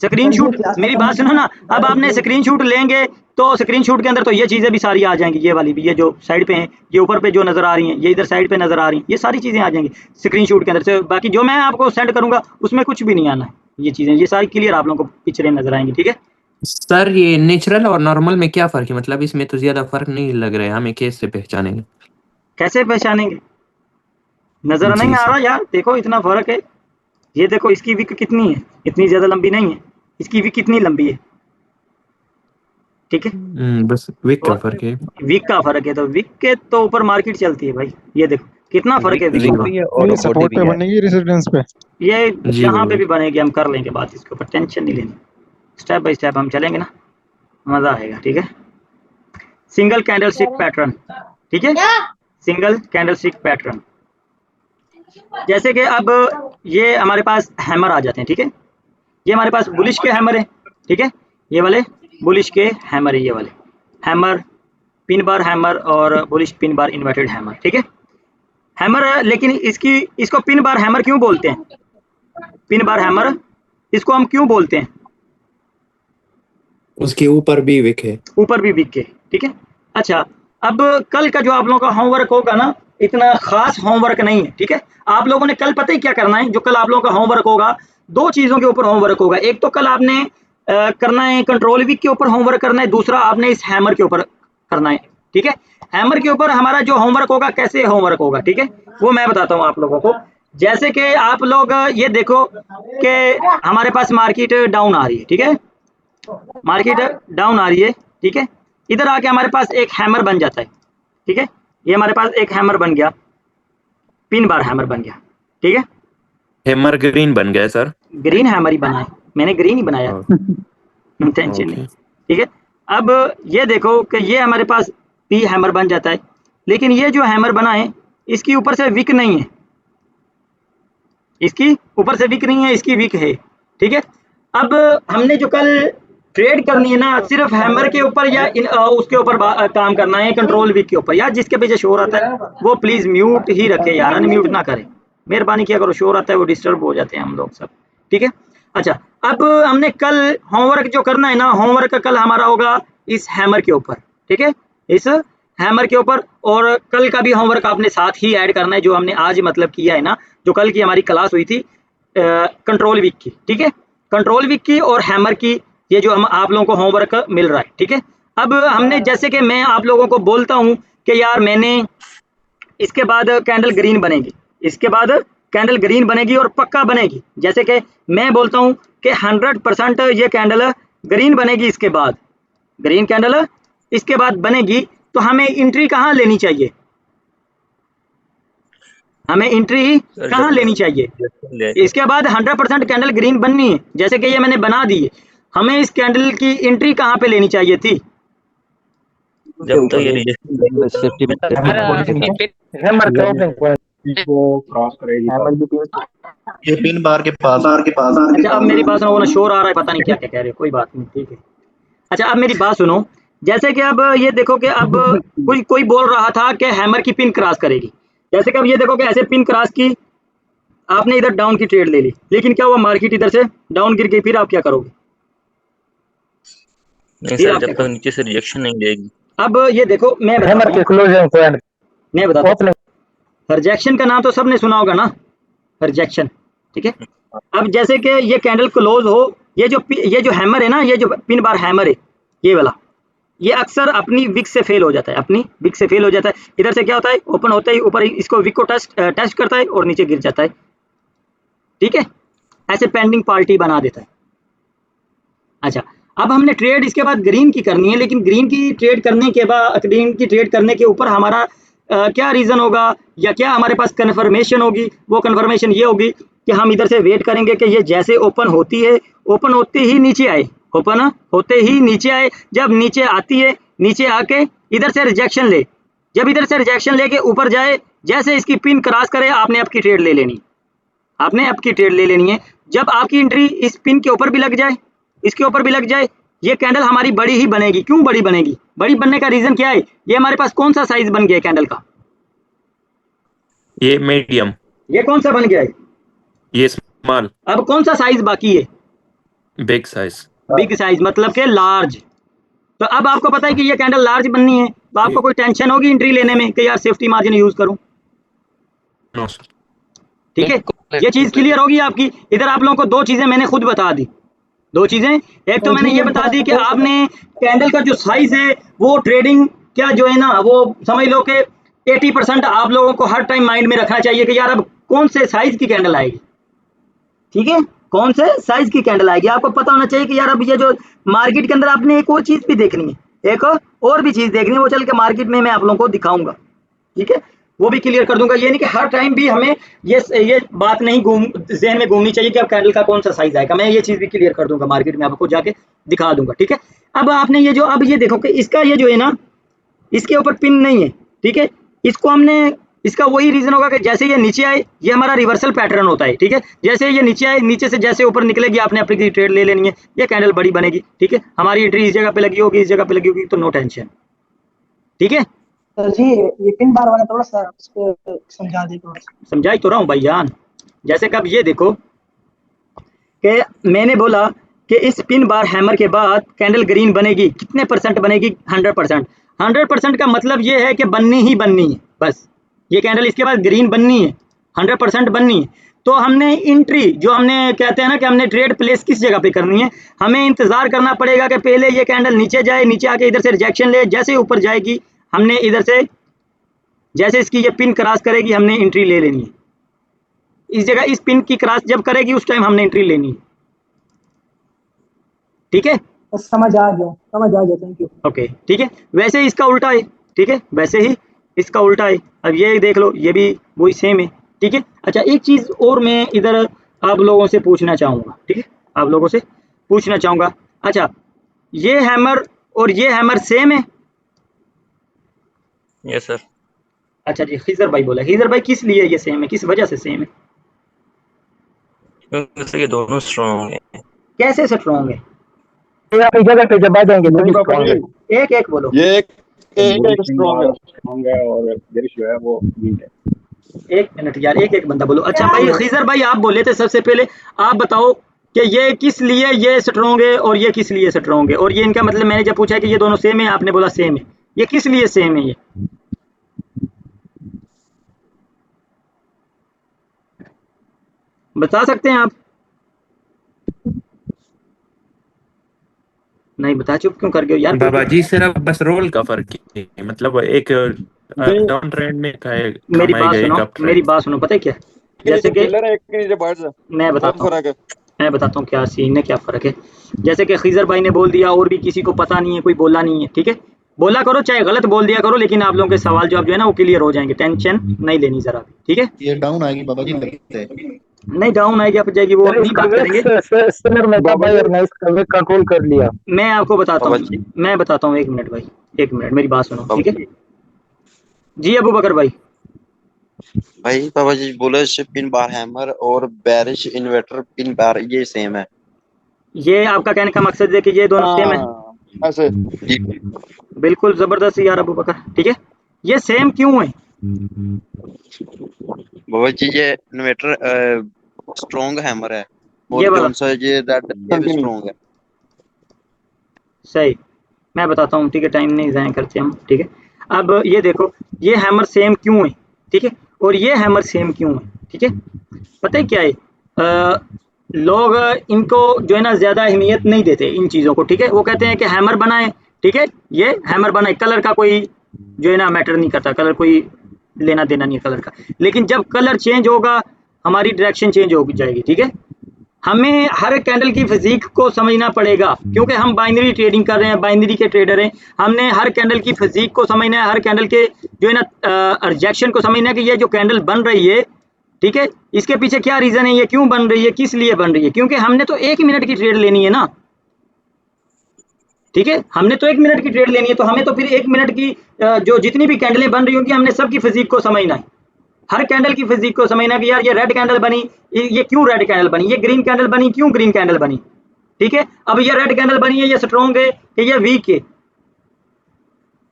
स्क्रीनशॉट, मेरी बात सुनो ना, अब आपने स्क्रीनशॉट लेंगे तो स्क्रीनशॉट के अंदर तो ये चीज़ें भी सारी आ जाएंगी, ये वाली भी, ये जो साइड पे हैं, ये ऊपर पे जो नज़र आ रही हैं, ये इधर साइड पे नज़र आ रही हैं, ये सारी चीज़ें आ जाएंगी स्क्रीनशॉट के अंदर से। बाकी जो मैं आपको सेंड करूंगा उसमें कुछ भी नहीं आना है, ये चीज़ें, ये सारी क्लियर आप लोगों को पिक्चरें नजर आएंगी, ठीक है। सर ये नेचुरल और नॉर्मल में क्या फर्क है? मतलब इसमें तो ज्यादा फर्क नहीं लग रहा है, हमें कैसे पहचानेंगे? कैसे पहचानेंगे? नजर नहीं आ रहा यार, देखो इतना फर्क है। ये देखो इसकी विक कितनी है, इतनी ज्यादा लंबी नहीं है, इसकी विक कितनी लंबी है, ठीक है। बस वीक का फर्क है। विक का फर्क है, तो विक के तो ऊपर मार्केट चलती है भाई। ये देखो कितना फर्क है विक वीक का। भी है और ये बॉडी सपोर्ट भी पे है। बनेगी रेजिडेंस पे। ये जी यहाँ पे बाबा। भी बनेगी, हम कर लेंगे बात इसके ऊपर, टेंशन नहीं लेनी, स्टेप बाय स्टेप हम चलेंगे ना, मजा आएगा, ठीक है। सिंगल कैंडल स्टिक पैटर्न, ठीक है, सिंगल कैंडल स्टिक पैटर्न। जैसे कि अब ये हमारे पास हैमर आ जाते हैं, ठीक है, ये हमारे पास बुलिश के हैमर है, ठीक है, ये वाले बुलिश के हैमर है, ये वाले हैमर, पिन बार हैमर और bullish pin bar inverted hammer, ठीक है। हैमर है, लेकिन इसको पिन बार हैमर क्यों बोलते हैं? पिन बार हैमर इसको हम क्यों बोलते हैं? उसके ऊपर भी वीक है। ऊपर भी वीक के, ठीक है। अच्छा, अब कल का जो आप लोगों का होमवर्क होगा ना, इतना खास होमवर्क नहीं है, ठीक है। आप लोगों ने कल पता ही क्या करना है? जो कल आप लोगों का होमवर्क होगा, दो चीज़ों के ऊपर होमवर्क होगा। एक तो कल आपने करना है कंट्रोल वीक के ऊपर होमवर्क करना है, दूसरा आपने इस हैमर के ऊपर करना है, ठीक है। हैमर के ऊपर हमारा जो होमवर्क होगा, कैसे होमवर्क होगा, ठीक है, वो मैं बताता हूँ आप लोगों को। जैसे कि आप लोग ये देखो कि हमारे पास मार्केट डाउन आ रही है, ठीक है, मार्केट डाउन आ रही है, ठीक है। इधर आके हमारे पास एक हैमर बन जाता है, ठीक है, ये हमारे पास एक हैमर बन गया, पिन बार हैमर बन गया, ठीक है। हैमर ग्रीन बन गया सर। ग्रीन हैमर ही बना है, मैंने ग्रीन ही बनाया, टेंशन नहीं, ठीक है। अब ये देखो कि ये हमारे पास पी हैमर बन जाता है, लेकिन ये जो हैमर बना है इसकी ऊपर से विक नहीं है, इसकी ऊपर से विक नहीं है, इसकी विक है, ठीक है। अब हमने जो कल ट्रेड करनी है ना, सिर्फ हैमर के ऊपर या उसके ऊपर काम करना है, कंट्रोल वीक के ऊपर। यार जिसके पीछे शोर आता है वो प्लीज म्यूट ही रखे यार, अनम्यूट ना करें, मेहरबानी किया करो। शोर आता है वो डिस्टर्ब हो जाते हैं हम लोग सब, ठीक है। अच्छा, अब हमने कल होमवर्क जो करना है ना, होमवर्क कल हमारा होगा इस हैमर के ऊपर, ठीक है, इस हैमर के ऊपर। और कल का भी होमवर्क आपने साथ ही ऐड करना है, जो हमने आज मतलब किया है ना, जो कल की हमारी क्लास हुई थी कंट्रोल वीक की, ठीक है, कंट्रोल वीक की और हैमर की, ये जो हम आप लोगों को होमवर्क मिल रहा है, ठीक है। अब हमने जैसे कि मैं आप लोगों को बोलता हूँ कि यार मैंने इसके बाद कैंडल ग्रीन बनेगी, इसके बाद कैंडल ग्रीन बनेगी और पक्का बनेगी। जैसे कि मैं बोलता हूँ कि 100% ये कैंडल ग्रीन बनेगी, इसके बाद ग्रीन कैंडल इसके बाद बनेगी, तो हमें एंट्री कहाँ लेनी चाहिए? हमें एंट्री कहाँ लेनी चाहिए? इसके बाद 100% कैंडल ग्रीन बननी है, जैसे कि ये मैंने बना दी है। हमें इस कैंडल की एंट्री कहाँ पे लेनी चाहिए थी? जब तक ये रिजेक्शन सेफ्टी ये पिन बार के पास अच्छा अब मेरी बात सुनो, वो ना शोर आ रहा है, पता नहीं क्या क्या कह रहे हो, कोई बात नहीं, ठीक है। अच्छा अब मेरी बात सुनो, जैसे कि अब ये देखो कि अब कोई बोल रहा था कि हैमर की पिन क्रॉस करेगी, जैसे कि अब ये देखो कि ऐसे पिन क्रॉस की, आपने इधर डाउन की ट्रेड ले ली, लेकिन क्या हुआ, मार्केट इधर से डाउन गिर गई, फिर आप क्या करोगे? नहीं फिर सर, आप जब क्या तक करोगे? नीचे से रिजेक्शन नहीं देगी। अब ये देखो मैं बताता हूँ, रिजेक्शन का नाम तो सबने सुना होगा ना, रिजेक्शन, ठीक है। अब जैसे कि ये कैंडल क्लोज हो, ये जो हैमर है ना, ये जो पिन बार हैमर है ये वाला, ये अक्सर अपनी विक से फेल हो जाता है, अपनी विक से फेल हो जाता है। इधर से क्या होता है, ओपन होते ही ऊपर इसको विक को टच करता है और नीचे गिर जाता है, ठीक है, ऐसे पेंडिंग पार्टी बना देता है। अच्छा अब हमने ट्रेड इसके बाद ग्रीन की करनी है, लेकिन ग्रीन की ट्रेड करने के बाद, ग्रीन की ट्रेड करने के ऊपर हमारा क्या रीज़न होगा या क्या हमारे पास कन्फर्मेशन होगी? वो कन्फर्मेशन ये होगी कि हम इधर से वेट करेंगे कि ये जैसे ओपन होती है, ओपन होते ही नीचे आए, ओपन होते ही नीचे आए, जब नीचे आती है, नीचे आके इधर से रिजेक्शन ले, जब इधर से रिजेक्शन लेके ऊपर जाए, जैसे इसकी पिन क्रॉस करे, आपने आपकी ट्रेड ले लेनी, आपने आपकी ट्रेड ले लेनी है। जब आपकी एंट्री इस पिन के ऊपर भी लग जाए, इसके ऊपर भी लग जाए, ये कैंडल हमारी बड़ी ही बनेगी। क्यों बड़ी बनेगी? बड़ी बनने का रीजन क्या है? ये हमारे पास कौन सा साइज बन गया कैंडल का? ये मीडियम, ये कौन सा बन गया है? ये स्मॉल, अब कौन सा साइज बाकी है? Big size. बिग साइज मतलब के लार्ज। तो अब आपको पता है कि ये कैंडल लार्ज बननी है, तो आपको कोई टेंशन होगी एंट्री लेने में कि यार सेफ्टी मार्जिन यूज करूं? No sir. ठीक है, ये चीज क्लियर होगी आपकी। इधर आप लोगों को दो चीजें मैंने खुद बता दी, दो चीजें। एक तो मैंने ये बता दी कि आपने कैंडल का जो साइज है वो ट्रेडिंग क्या जो है ना, वो समझ लो कि 80% आप लोगों को हर टाइम माइंड में रखना चाहिए कि यार अब कौन से साइज की कैंडल आएगी, ठीक है, कौन से साइज की कैंडल आएगी। आपको पता होना चाहिए कि यार अब ये जो मार्केट के अंदर आपने एक और चीज भी देखनी है, एक और भी चीज देखनी है, वो चल के मार्केट में मैं आप लोगों को दिखाऊंगा, ठीक है, वो भी क्लियर कर दूंगा। ये नहीं कि हर टाइम भी हमें ये बात नहीं जहन में घूमनी चाहिए कि अब कैंडल का कौन सा साइज आएगा, मैं ये चीज भी क्लियर कर दूंगा, मार्केट में आपको जाके दिखा दूंगा, ठीक है। अब आपने ये जो, अब ये देखो कि इसका ये जो है ना, इसके ऊपर पिन नहीं है, ठीक है, इसको हमने, इसका वही रीजन होगा कि जैसे ये नीचे आए, ये हमारा रिवर्सल पैटर्न होता है, ठीक है, जैसे ये नीचे आए, नीचे से जैसे ऊपर निकलेगी, आपने अपनी ट्रेड ले लेनी है, ये कैंडल बड़ी बनेगी, ठीक है, हमारी एंट्री इस जगह पे लगी होगी, इस जगह पे लगी होगी, तो नो टेंशन, ठीक है। सर जी ये पिन बार वाला थोड़ा सा उसको समझा दे, थोड़ा सा समझाई तो रहा हूँ भाईजान। जैसे कब ये देखो कि मैंने बोला कि इस पिन बार हैमर के बाद कैंडल ग्रीन बनेगी, कितने परसेंट बनेगी? 100%। 100% का मतलब ये है कि बननी ही बननी है, बस ये कैंडल इसके बाद ग्रीन बननी है, 100% बननी है। तो हमने एंट्री जो हमने कहते हैं ना कि हमने ट्रेड प्लेस किस जगह पे करनी है, हमें इंतजार करना पड़ेगा कि पहले ये कैंडल नीचे जाए, नीचे आके इधर से रिजेक्शन ले, जैसे ऊपर जाएगी हमने इधर से, जैसे इसकी ये पिन क्रॉस करेगी, हमने एंट्री ले लेनी है इस जगह, इस पिन की क्रॉस जब करेगी उस टाइम हमने एंट्री लेनी है, ठीक है, बस समझ आ गया, थैंक यू। ओके, ठीक है। वैसे इसका उल्टा है, ठीक है, वैसे ही इसका उल्टा है। अब ये देख लो, ये भी वही सेम है, ठीक है। अच्छा एक चीज और मैं इधर आप लोगों से पूछना चाहूंगा, ठीक है, आप लोगों से पूछना चाहूंगा। अच्छा ये हैमर और ये हैमर सेम है? Yes sir. अच्छा जी, खिजर भाई बोला, खिजर भाई किस लिए ये सेम है, किस वजह से सेम है? क्योंकि सर ये दोनों स्ट्रॉन्ग है। कैसे स्ट्रॉन्ग है? जगह पे जब आ जाएंगे एक एक बोलो। ये एक स्ट्रॉन्ग है। और जो है वो वीक है। एक मिनट यार, एक एक बंदा बोलो। अच्छा भाई खिजर भाई आप बोले थे सबसे पहले, आप बताओ कि ये किस लिए ये स्ट्रॉन्ग है और ये किस लिए स्ट्रॉन्ग है, और ये इनका मतलब, मैंने जब पूछा कि ये दोनों सेम है, आपने बोला सेम है, ये किस लिए सेम है? ये बता सकते हैं आप? नहीं बता, चुप क्यों कर गए यार? बाबा जी सिर्फ बस रोल का फर्क है, मतलब एक डाउन ट्रेंड में मेरी बात सुनो, मेरी बात सुनो, पता है क्या, जैसे कि मैं बताता हूँ क्या सीन है, क्या फर्क है। जैसे कि खिजर भाई ने बोल दिया और भी किसी को पता नहीं है, कोई बोला नहीं है, ठीक है, बोला करो, चाहे गलत बोल दिया करो, लेकिन आप लोगों के सवाल जवाब जो है ना वो क्लियर हो जाएंगे, टेंशन नहीं लेनी जरा भी, ठीक है। ये डाउन आएगी बाबा जी लगता है। नहीं डाउन आएगी आप जाएगी, वो नहीं बात करेंगे। कंट्रोल कर लिया। मैं आपको बताता बाबा हूँ, जी मैं बताता हूँ, 1 मिनट भाई, 1 मिनट मेरी बात सुनो, ठीक है जी अबू बकर भाई। भाई बाबा जी बोले पिन बार हैमर और बेरिश इन्वर्टर पिन बार ये सेम है। ये आपका कहने का मकसद है कि ये दोनों सेम है? हाँ ऐसे जी बिल्कुल जबरदस्त यार अबू बकर, ठीक है। ये सेम क्यों है? बाबा जी ये इन्वर्टर स्ट्रॉन्ग हैमर है ये और वाला जो सा ये रेड ये भी स्ट्रॉन्ग है। सही, मैं बताता हूँ, ठीक है, टाइम नहीं ज़ाया करते हम, ठीक है। अब ये देखो, ये हैमर सेम क्यों है, ठीक है, और ये हैमर सेम क्यों है, ठीक है। पता है क्या है, लोग इनको जो है ना ज़्यादा अहमियत नहीं देते इन चीज़ों को, ठीक है। वो कहते हैं कि हैमर बनाए, ठीक है, ये हैमर बनाए, कलर का कोई जो है ना मैटर नहीं करता, कलर कोई लेना देना नहीं है कलर का। लेकिन जब कलर चेंज होगा हमारी डायरेक्शन चेंज हो जाएगी, ठीक है। हमें हर कैंडल की फिजिक को समझना पड़ेगा, क्योंकि हम बाइनरी ट्रेडिंग कर रहे हैं, बाइनरी के ट्रेडर हैं। हमने हर कैंडल की फिजिक को समझना है, हर कैंडल के जो है ना रिजेक्शन को समझना है कि ये जो कैंडल बन रही है, ठीक है, इसके पीछे क्या रीजन है, ये क्यों बन रही है, किस लिए बन रही है। क्योंकि हमने तो 1 मिनट की ट्रेड लेनी है ना, ठीक है, हमने तो 1 मिनट की ट्रेड लेनी है, तो हमें तो फिर 1 मिनट की जो जितनी भी कैंडलें बन रही होंगी हमने सबकी फिजिक को समझना है, हर कैंडल की फिजिक को समझना कि यार ये रेड कैंडल बनी, ये क्यों रेड कैंडल बनी, ये ग्रीन कैंडल बनी, क्यों ग्रीन कैंडल बनी, ठीक है। अब ये रेड कैंडल बनी है, ये स्ट्रॉन्ग है कि ये वीक है,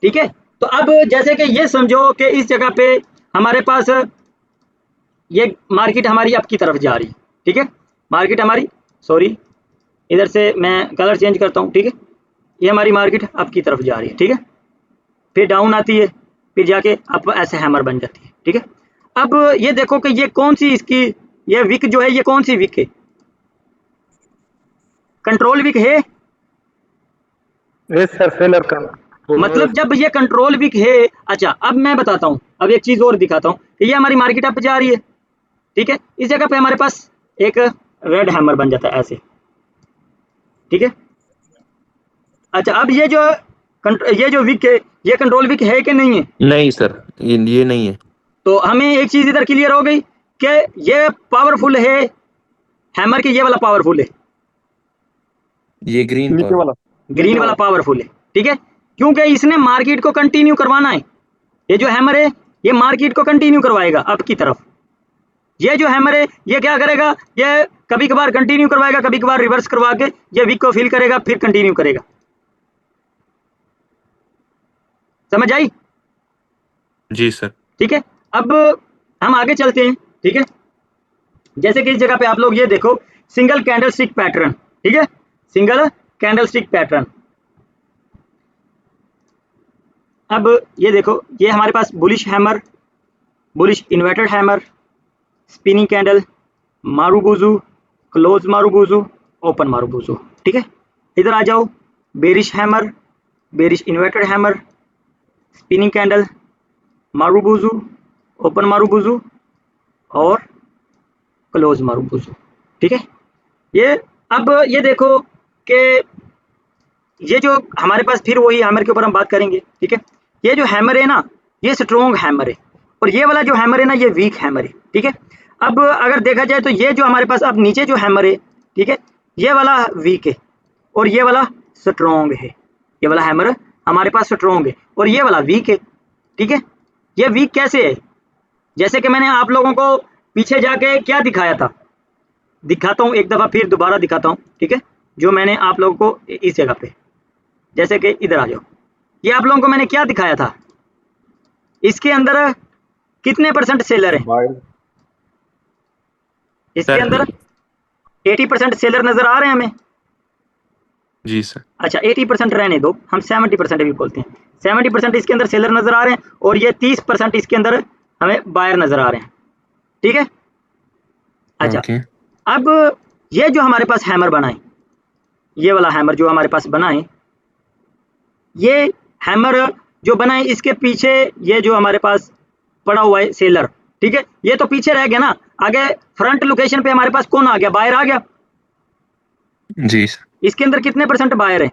ठीक है। तो अब जैसे कि ये समझो कि इस जगह पे हमारे पास ये मार्केट हमारी अप की तरफ जा रही है, ठीक है, मार्केट हमारी, सॉरी इधर से मैं कलर चेंज करता हूँ, ठीक है, ये हमारी मार्केट अप की तरफ जा रही है, ठीक है, फिर डाउन आती है, फिर जाके अप ऐसे हैमर बन जाती है, ठीक है। अब ये देखो कि ये कौन सी इसकी, ये विक जो है ये कौन सी विक है, कंट्रोल विक है, यस सर सेलर का मतलब जब ये कंट्रोल विक है। अच्छा अब मैं बताता हूँ, अब एक चीज और दिखाता हूँ कि ये हमारी मार्केट अप जा रही है, ठीक है, इस जगह पे हमारे पास एक रेड हैमर बन जाता है ऐसे, ठीक है। अच्छा अब ये जो विक है ये कंट्रोल विक है कि नहीं है? नहीं सर, ये नहीं है। तो हमें एक चीज इधर क्लियर हो गई कि ये पावरफुल है, हैमर की ये वाला पावरफुल है, ये ग्रीन नीचे वाला ग्रीन वाला पावरफुल है, ठीक है, क्योंकि इसने मार्केट को कंटिन्यू करवाना है। ये जो हैमर है ये मार्केट को कंटिन्यू करवाएगा अप की तरफ। ये जो हैमर है ये क्या करेगा, ये कभी कभार कंटिन्यू करवाएगा, कभी कभार रिवर्स करवा के ये वीक को फिल करेगा, फिर कंटिन्यू करेगा। समझ आई? जी सर। ठीक है, अब हम आगे चलते हैं, ठीक है। जैसे कि इस जगह पे आप लोग ये देखो, सिंगल कैंडल स्टिक पैटर्न, ठीक है, सिंगल कैंडल स्टिक पैटर्न। अब ये देखो, ये हमारे पास bullish hammer, bullish inverted hammer, spinning candle, marubozu, close marubozu, open marubozu, ठीक है। इधर आ जाओ, bearish hammer, bearish inverted hammer, spinning candle, marubozu, open marubozu और क्लोज मारूबुजू, ठीक है। ये अब ये देखो कि ये जो हमारे पास फिर वही हैमर के ऊपर हम बात करेंगे, ठीक है। ये जो हैमर है ना ये स्ट्रॉन्ग हैमर है और ये वाला जो हैमर है ना ये वीक हैमर है, ठीक है। अब अगर देखा जाए तो ये जो हमारे पास अब नीचे जो हैमर है, ठीक है, ये वाला वीक है और ये वाला स्ट्रॉन्ग है। ये वाला हैमर हमारे पास स्ट्रॉन्ग है और ये वाला वीक है, ठीक है। ये वीक कैसे है, जैसे कि मैंने आप लोगों को पीछे जाके क्या दिखाया था, दिखाता हूँ एक दफ़ा फिर दोबारा दिखाता हूँ, ठीक है, जो मैंने आप लोगों को इस जगह पे, जैसे कि इधर आ जाओ, ये आप लोगों को मैंने क्या दिखाया था, इसके अंदर कितने % सेलर है, इसके अंदर 80% सेलर नजर आ रहे हैं हमें। जी सर। अच्छा 80% रहने दो, हम 70% भी बोलते हैं, 70% इसके अंदर सेलर नजर आ रहे हैं और ये 30% इसके अंदर हमें बायर नजर आ रहे हैं, ठीक है। अच्छा ओके। अब ये जो हमारे पास हैमर बना है, ये वाला हैमर जो हमारे पास बना है, ये हैमर जो बना है इसके पीछे ये जो हमारे पास पड़ा हुआ है सेलर, ठीक है, ये तो पीछे रह गया ना, आगे फ्रंट लोकेशन पे हमारे पास कौन आ गया, बायर आ गया। जी सर। इसके अंदर कितने % बायर है,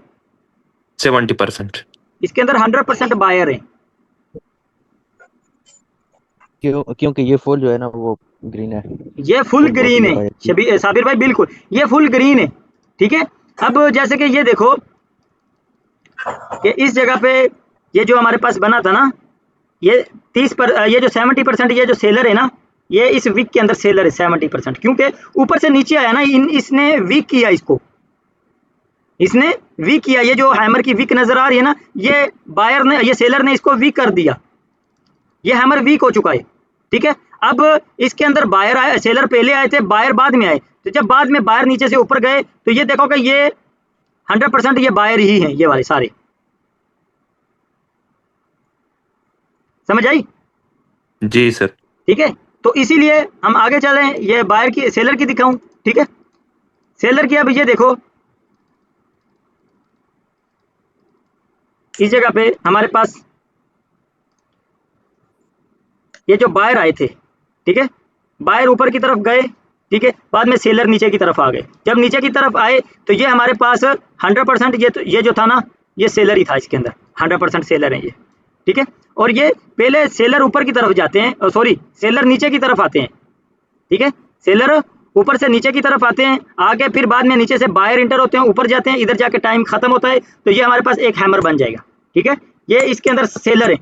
70%। इसके अंदर 100% बायर है। क्योंकि ये फुल जो है ना वो ग्रीन है, ये फुल फुल ग्रीन होती है है बायर की। साबिर भाई, बिल्कुल ये फुल ग्रीन है, ठीक है। अब जैसे कि ये देखो कि इस जगह पे ये जो हमारे पास बना था ना, ये ये जो 70% ये जो सेलर है ना, ये इस वीक के अंदर सेलर है 70%, क्योंकि ऊपर से नीचे आया ना, इसने वीक किया, इसने वीक किया। ये जो हैमर की वीक नजर आ रही है ना, ये बायर ने, ये सेलर ने इसको वीक कर दिया, ये हैमर वीक हो चुका है, ठीक है। अब इसके अंदर बायर आए, सेलर पहले आए थे, बायर बाद में आए। तो जब बाद में बायर नीचे से ऊपर गए तो ये देखो कि ये 100% ये बायर ही हैं, ये वाले सारे। समझ आई? जी सर। ठीक है, तो इसीलिए हम आगे चलें, ये बायर की, सेलर की दिखाऊं, ठीक है। सेलर की अब ये देखो, इस जगह पे हमारे पास ये जो बायर आए थे, ठीक है, बायर ऊपर की तरफ गए, ठीक है, बाद में सेलर नीचे की तरफ आ गए। जब नीचे की तरफ आए तो ये हमारे पास 100% ये जो था ना, ये सेलर ही था, इसके अंदर 100% सेलर है ये, ठीक है। और ये पहले सेलर ऊपर की तरफ जाते हैं, सॉरी सेलर नीचे की तरफ आते हैं, ठीक है, सेलर ऊपर से नीचे की तरफ आते हैं, आगे फिर बाद में नीचे से बायर इंटर होते हैं, ऊपर जाते हैं, इधर जाके टाइम खत्म होता है, तो ये हमारे पास एक हैमर बन जाएगा, ठीक है। ये इसके अंदर सेलर है,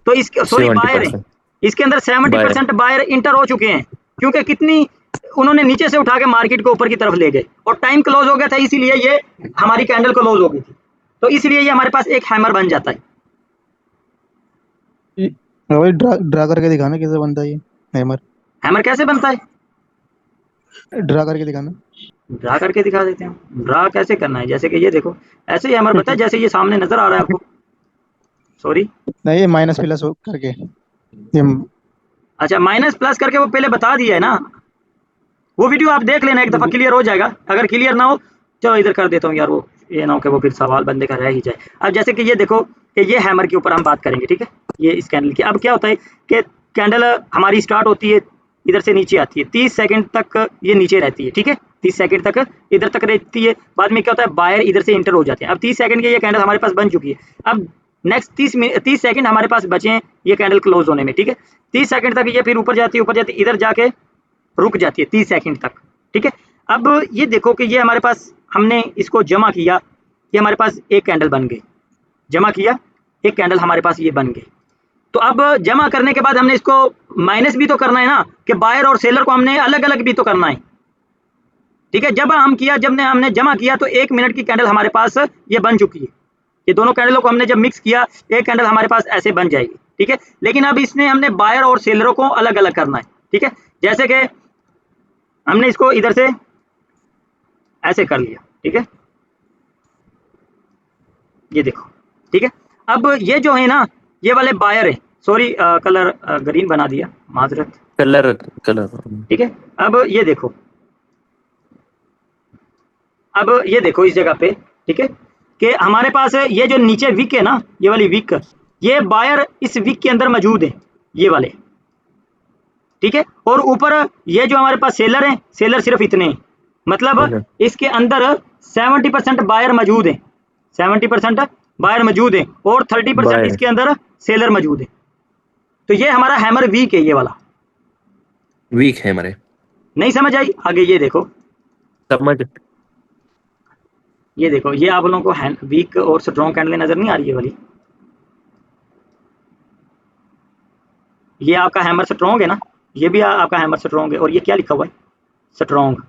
तो इसके, सॉरी बायर है, इसके अंदर 70% बायर इंटर हो चुके हैं, क्योंकि कितनी उन्होंने नीचे से उठा के मार्केट को ऊपर की तरफ ले गए, और टाइम क्लोज हो गया था, इसीलिए ये हमारी कैंडल क्लोज हो गई थी, तो इसलिए ये हमारे पास एक हैमर बन जाता है। भाई ड्रा करके दिखाना कैसे बनता है ये हैमर। हैमर कैसे बनता है? ड्रा करके दिखाना। ड्रा करके दिखा देते हैं। ड्रा कैसे करना है? जैसे कि ये देखो, ऐसे ही हैमर बनता है, जैसे ये सामने नजर आ रहा है आपको। सॉरी नहीं, ये माइनस प्लस करके ये अच्छा, माइनस प्लस करके वो पहले बता दिया है ना, वो वीडियो आप देख लेना, एक दफा क्लियर हो जाएगा। अगर क्लियर ना हो, चलो इधर कर देता हूँ यार, वो ये ना हो कि वो फिर सवाल बंदे का रह ही जाए। अब जैसे कि ये देखो कि ये हैमर के ऊपर हम बात करेंगे, ठीक है, ये इस कैंडल की। अब क्या होता है कि कैंडल हमारी स्टार्ट होती है, इधर से नीचे आती है, 30 सेकंड तक ये नीचे रहती है, ठीक है, 30 सेकंड तक इधर तक रहती है। बाद में क्या होता है, बायर इधर से इंटर हो जाते हैं। अब 30 सेकंड की ये कैंडल हमारे पास बन चुकी है। अब नेक्स्ट 30 सेकंड हमारे पास बचे हैं ये कैंडल क्लोज होने में, ठीक है। 30 सेकंड तक ये फिर ऊपर जाती है, इधर जाके रुक जाती है 30 सेकंड तक, ठीक है। अब ये देखो कि ये हमारे पास, हमने इसको जमा किया, ये हमारे पास एक कैंडल बन गई, जमा किया एक कैंडल हमारे पास ये बन गई। तो अब जमा करने के बाद हमने इसको माइनस भी तो करना है ना, कि बायर और सेलर को हमने अलग अलग भी तो करना है, ठीक है। जब हमने जमा किया तो 1 मिनट की कैंडल हमारे पास ये बन चुकी है। ये दोनों कैंडलों को हमने जब मिक्स किया, एक कैंडल हमारे पास ऐसे बन जाएगी, ठीक है। लेकिन अब इसने हमने बायर और सेलरों को अलग अलग करना है, ठीक है। जैसे कि हमने इसको इधर से ऐसे कर लिया, ठीक है, ये देखो, ठीक है। अब ये जो है ना, ये वाले बायर है, सॉरी कलर ग्रीन बना दिया, माजरत, कलर, ठीक है। अब ये देखो, इस जगह पे, ठीक है, कि हमारे पास ये जो नीचे विक है ना, ये वाली विक, ये बायर इस विक के अंदर मौजूद है, ये वाले, ठीक है। और ऊपर ये जो हमारे पास सेलर है, सेलर सिर्फ इतने हैं, मतलब इसके अंदर 70% बायर मौजूद है, 70% बायर मौजूद है, और 30% इसके अंदर सेलर मौजूद है। तो ये हमारा हैमर वीक है, ये वाला वीक है हमारे। नहीं समझ आई? आगे ये देखो, समझ, ये देखो, ये आप लोगों को वीक और स्ट्रॉन्ग कैंडल नजर नहीं आ रही है वाली, ये आपका हैमर स्ट्रॉन्ग है ना, ये भी आपका हैमर स्ट्रॉन्ग है, और ये क्या लिखा हुआ है, स्ट्रॉन्ग।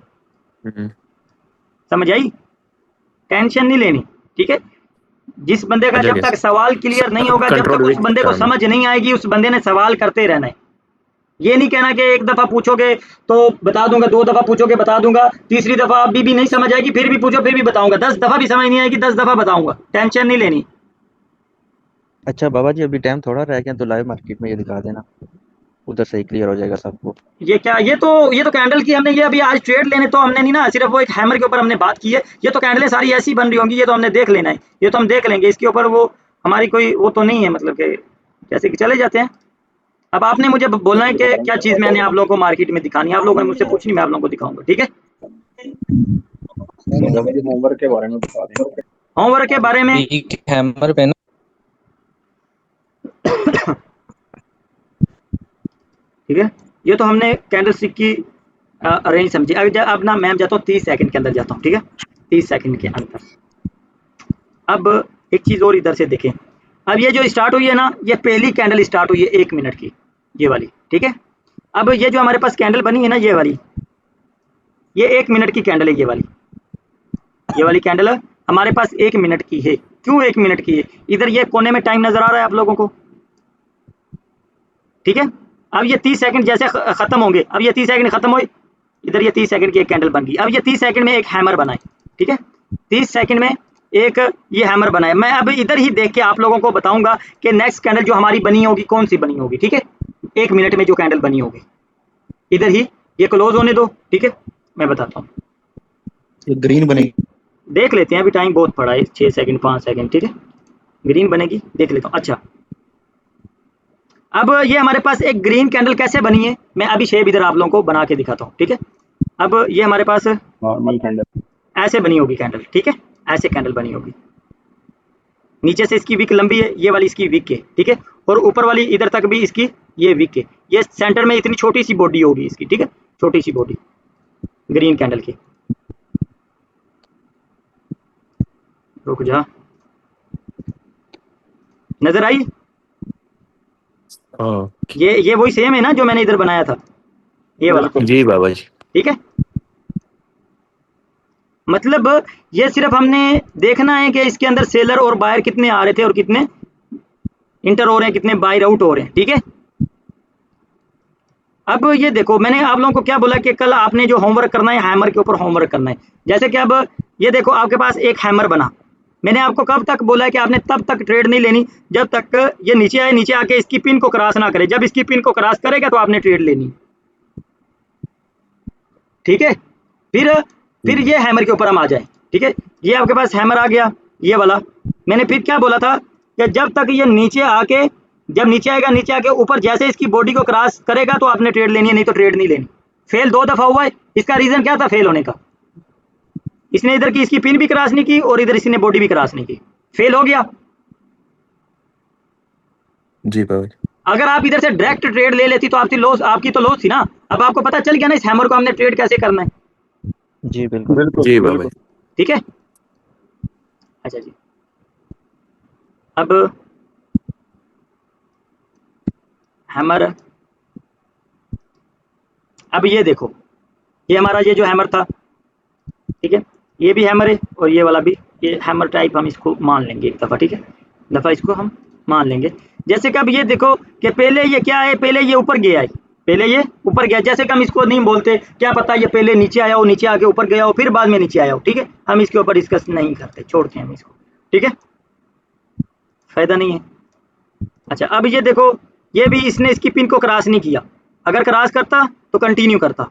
समझ आई? टेंशन नहीं लेनी, ठीक है। जिस बंदे का जब तक सवाल क्लियर नहीं होगा, जब तक उस बंदे को समझ नहीं आएगी, उस बंदे ने सवाल करते रहना है। ये नहीं कहना कि एक दफा पूछोगे तो बता दूंगा, 2 दफा पूछोगे बता दूंगा, तीसरी दफा अभी भी नहीं समझ आएगी, फिर भी पूछो फिर भी बताऊंगा, 10 दफा भी समझ नहीं आएगी, 10 दफा बताऊंगा, टेंशन नहीं लेनी। अच्छा बाबा जी, अभी टाइम थोड़ा रह गया, तो लाइव मार्केट में ये दिखा देना, उधर से ही क्लियर हो जाएगा सबको। ये क्या, ये तो कैंडल की हमने, ये अभी आज ट्रेड लेने तो हमने नहीं ना, सिर्फ वो एक हैमर के ऊपर हमने बात की है। ये तो कैंडलें सारी ऐसी बन रही होंगी, ये तो हमने देख लेना है, ये तो हम देख लेंगे, इसके ऊपर वो हमारी कोई वो तो नहीं है, मतलब कि जैसे कि चले जाते हैं। अब आपने मुझे बोलना है कि क्या चीज़ मैंने आप लोगों को मार्केट में दिखानी है, आप लोगों ने मुझसे पूछनी, मैं आप लोगों को दिखाऊंगा, ठीक है। होमवर्क के बारे में बता दें। होमवर्क के बारे में हैमर पे ना ठीक है, ये तो हमने कैंडल स्टिक की रेंज समझी। अब ना मैं जाता हूँ 30 सेकंड के अंदर जाता हूँ, ठीक है, 30 सेकंड के अंदर। अब एक चीज़ और इधर से देखें, अब ये जो स्टार्ट हुई है ना, ये पहली कैंडल स्टार्ट हुई है 1 मिनट की, ये वाली, ठीक है। अब ये जो हमारे पास कैंडल बनी है ना, ये वाली, ये 1 मिनट की कैंडल है, ये वाली कैंडल हमारे पास 1 मिनट की है। क्यों 1 मिनट की है? इधर ये कोने में टाइम नजर आ रहा है आप लोगों को, ठीक है। अब ये 30 सेकंड जैसे खत्म होंगे, अब ये 30 सेकंड खत्म हुए, इधर ये 30 सेकंड की एक कैंडल बन गई। अब ये 30 सेकंड में एक हैमर बनाए, ठीक है, 30 सेकंड में एक ये हैमर बनाए। मैं अब इधर ही देख के आप लोगों को बताऊंगा कि नेक्स्ट कैंडल जो हमारी बनी होगी कौन सी बनी होगी, ठीक है। 1 मिनट में जो कैंडल बनी होगी, इधर ही ये क्लोज होने दो, ठीक है, मैं बताता हूँ। ग्रीन बनेगी, देख लेते हैं, अभी टाइम बहुत पड़ा है, 6 सेकंड 5 सेकंड, ठीक है, ग्रीन बनेगी, देख लेता हूँ। अच्छा, अब ये हमारे पास एक ग्रीन कैंडल कैसे बनी है, मैं अभी शेप इधर आप लोगों को बना के दिखाता हूँ, ठीक है। अब ये हमारे पास नॉर्मल कैंडल ऐसे बनी होगी कैंडल, ठीक है, ऐसे कैंडल बनी होगी। नीचे से इसकी विक लंबी है, ये वाली इसकी विक है, ठीक है, और ऊपर वाली इधर तक भी इसकी ये विक है। ये सेंटर में इतनी छोटी सी बॉडी होगी इसकी, ठीक है, छोटी सी बॉडी ग्रीन कैंडल की। रुक जा, नजर आई? ये वही सेम है ना जो मैंने इधर बनाया था, ये वाला, जी बाबा जी। ठीक है। मतलब ये सिर्फ हमने देखना है कि इसके अंदर सेलर और बायर कितने आ रहे थे और कितने इंटर हो रहे हैं, कितने बायर आउट हो रहे हैं, ठीक है। अब ये देखो, मैंने आप लोगों को क्या बोला कि कल आपने जो होमवर्क करना है, हैमर के ऊपर होमवर्क करना है। जैसे कि अब ये देखो, आपके पास एक हैमर बना, मैंने आपको कब तक बोला है कि आपने तब तक ट्रेड नहीं लेनी जब तक ये नीचे आए, नीचे आके इसकी पिन को क्रॉस ना करे। जब इसकी पिन को क्रॉस करेगा तो आपने ट्रेड लेनी, ठीक है। फिर ये हैमर के ऊपर हम आ जाए, ठीक है। ये आपके पास हैमर आ गया, ये वाला। मैंने फिर क्या बोला था कि जब तक ये नीचे आके, जब नीचे आएगा, नीचे आके ऊपर जैसे इसकी बॉडी को क्रॉस करेगा तो आपने ट्रेड लेनी है, नहीं तो ट्रेड नहीं लेनी। फेल 2 दफा हुआ है। इसका रीजन क्या था फेल होने का? इसने इधर की इसकी पिन भी क्रॉस नहीं की और इधर इसने बॉडी भी क्रॉस नहीं की, फेल हो गया। जी बाबा जी। अगर आप इधर से डायरेक्ट ट्रेड ले लेती तो आपकी तो लॉस थी ना। अब आपको पता चल गया ना इस हैमर को हमने ट्रेड कैसे करना है। जी बिल्कुल जी बाबा जी। ठीक है, अच्छा जी। अब हैमर, अब ये देखो, ये हमारा ये जो हैमर था, ठीक है, ये भी हैमर है और ये वाला भी, ये हैमर टाइप हम इसको मान लेंगे एक दफ़ा, ठीक है, दफ़ा इसको हम मान लेंगे। जैसे कि अब ये देखो कि पहले ये क्या है, पहले ये ऊपर गया है, पहले ये ऊपर गया। जैसे कि हम इसको नहीं बोलते, क्या पता ये पहले नीचे आया हो, नीचे आके ऊपर गया हो, फिर बाद में नीचे आया हो, ठीक है। हम इसके ऊपर डिस्कस नहीं करते, छोड़ते हैं हम इसको, ठीक है, फायदा नहीं है। अच्छा, अब ये देखो, ये भी इसने इसकी पिन को क्रॉस नहीं किया। अगर क्रॉस करता तो कंटिन्यू करता।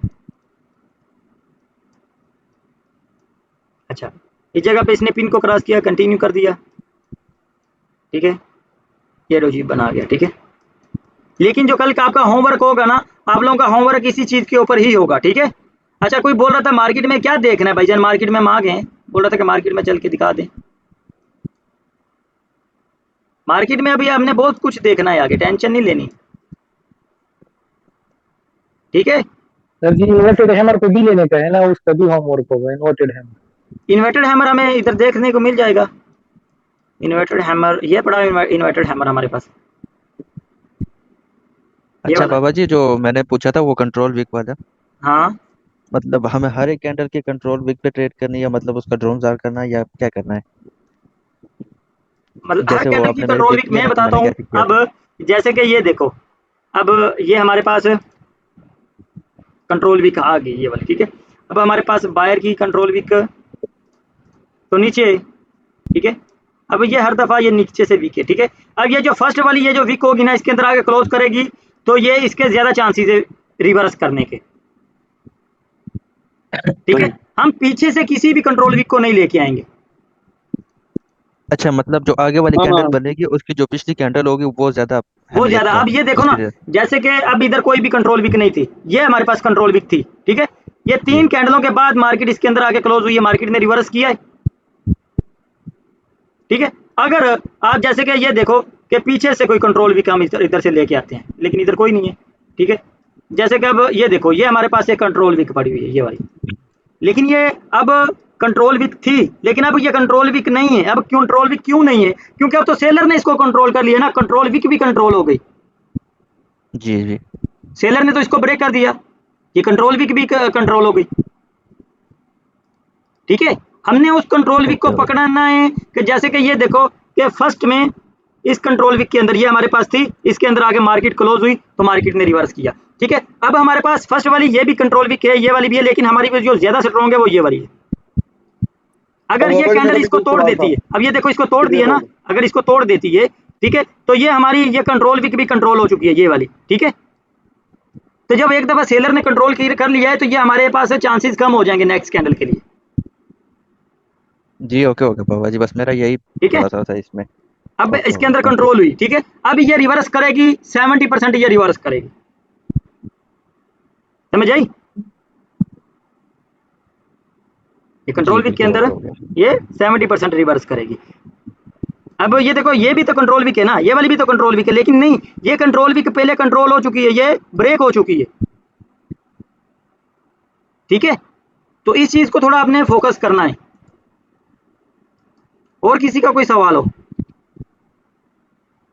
अच्छा, इस जगह पे इसने पिन को क्रॉस किया, कंटिन्यू कर दिया, ठीक है, ये लो जी बना गया, ठीक है। लेकिन जो कल का आपका होमवर्क होगा ना, आप लोगों का होमवर्क इसी चीज के ऊपर ही होगा, ठीक है। अच्छा, कोई बोल रहा था मार्केट में क्या देखना है भाईजान, मार्केट में हम आ गए, बोल रहा था कि मार्केट में चल के दिखा दें। मार्केट में अभी हमने बहुत कुछ देखना है आगे, टेंशन नहीं लेनी, ठीक है। सर जी इन्वर्टेड हैमर को भी लेने का है ना, उसका भी होमवर्क होगा। इन्वर्टेड हैमर, इन्वर्टेड हैमर हमें इधर देखने को मिल जाएगा। इन्वर्टेड हैमर ये पड़ा, इन्वर्टेड हैमर हमारे पास। अच्छा बाबा जी, जो मैंने पूछा था वो कंट्रोल वीक वाला, हाँ, मतलब हमें हर एक कैंडल के कंट्रोल वीक पे ट्रेड करनी है, मतलब उसका ड्रोन जार करना है या क्या करना है? मतलब हर जैसे वो कैंडल की आपने मेरे कंट्रोल देख वीक लिया मैं ना, तो बताता मैंने हूँ। कैसे किया था। अब जैसे कि ये देखो, अब ये हमारे पास कंट्रोल वीक आ गई ये वाली, ठीक है। अब हमारे पास बायर की कंट्रोल वीक तो नीचे है, ठीक है। अब ये हर दफा ये नीचे से वीक है, ठीक है। अब ये जो फर्स्ट वाली ये जो वीक होगी ना, इसके अंदर आगे क्लोज करेगी तो ये इसके ज्यादा चांसेस है रिवर्स करने के, ठीक है। हम पीछे से किसी भी कंट्रोल वीक को नहीं लेके आएंगे। अच्छा, मतलब जो आगे वाली हाँ, कैंडल हाँ। बनेगी उसकी जो पिछली कैंडल होगी वो ज्यादा वो अहमियत ज्यादा। का अब ये देखो ना, उसकी जैसे कि अब इधर कोई भी कंट्रोल वीक नहीं थी, ये हमारे पास कंट्रोल वीक थी, ठीक है। ये जी 3 कैंडलों के बाद मार्केट इसके अंदर आके क्लोज हुई है, मार्केट ने रिवर्स किया है, ठीक है। अगर आप जैसे कि ये देखो कि पीछे से कोई कंट्रोल वीक हम इधर से लेके आते हैं, लेकिन इधर कोई नहीं है, ठीक है। जैसे कि अब ये देखो, ये हमारे पास एक कंट्रोल वीक पड़ी हुई है, ये वाली, लेकिन ये अब कंट्रोल वीक थी, लेकिन अब ये कंट्रोल वीक नहीं है। अब क्यों कंट्रोल वीक क्यों नहीं है? क्योंकि अब तो सेलर ने इसको कंट्रोल कर लिया ना, कंट्रोल वीक भी कंट्रोल हो गई। जी जी सेलर ने तो इसको ब्रेक कर दिया, ये कंट्रोल वीक भी कंट्रोल हो गई, ठीक है। हमने उस कंट्रोल वीक को पकड़ना है कि जैसे कि ये देखो कि फर्स्ट में इस कंट्रोल वीक के अंदर ये हमारे पास थी, इसके अंदर आगे मार्केट क्लोज हुई तो मार्केट ने रिवर्स किया, ठीक है। अब हमारे पास फर्स्ट वाली ये भी कंट्रोल वीक है, ये वाली भी है, लेकिन हमारी जो ज्यादा स्ट्रॉन्ग है वो ये वाली है। अगर ये कैंडल इसको तोड़ देती है, अब ये देखो इसको तोड़ दिया ना, अगर इसको तोड़ देती है, ठीक है, तो ये हमारी ये कंट्रोल वीक भी कंट्रोल हो चुकी है, ये वाली, ठीक है। तो जब एक दफा सेलर ने कंट्रोल कर लिया है तो ये हमारे पास चांसेस कम हो जाएंगे नेक्स्ट कैंडल के लिए। जी ओके ओके बाबा जी, बस मेरा यही ठीक है। थोड़ा सा था इसमें। अब ओके, इसके अंदर ओके। कंट्रोल हुई, ठीक है। अब ये रिवर्स करेगी 70%, ये रिवर्स करेगी, समझ आई? ये कंट्रोल जी वीक के बिल्कुल, अंदर ओके, ओके। ये 70% रिवर्स करेगी। अब ये देखो, ये भी तो कंट्रोल वीक है ना, ये वाली भी तो कंट्रोल वीक है, लेकिन नहीं, ये कंट्रोल वीक पहले कंट्रोल हो चुकी है, ये ब्रेक हो चुकी है, ठीक है। तो इस चीज को थोड़ा आपने फोकस करना है। और किसी का कोई सवाल हो?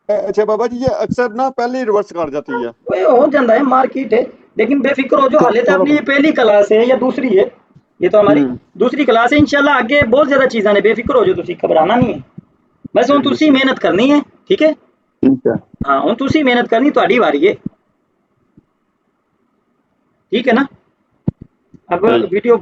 अच्छा बाबा जी, ये अक्सर ना पहले रिवर्स कर जाती है। ओए, हो जाता है, मार्केट है, लेकिन बेफिक्र हो, जो हालत है अपनी, ये पहली क्लास है या दूसरी है, ये तो हमारी दूसरी क्लास है। इंशाल्लाह आगे बहुत ज्यादा चीज़ां ने, बेफिक्र हो जो, तुसी घबराना नहीं है, बस हुण तुसी मेहनत करनी है, ठीक है। ठीक है, हाँ, हुण तुसी मेहनत करनी, तुहाडी वारी है, ठीक है ना। अब वीडियो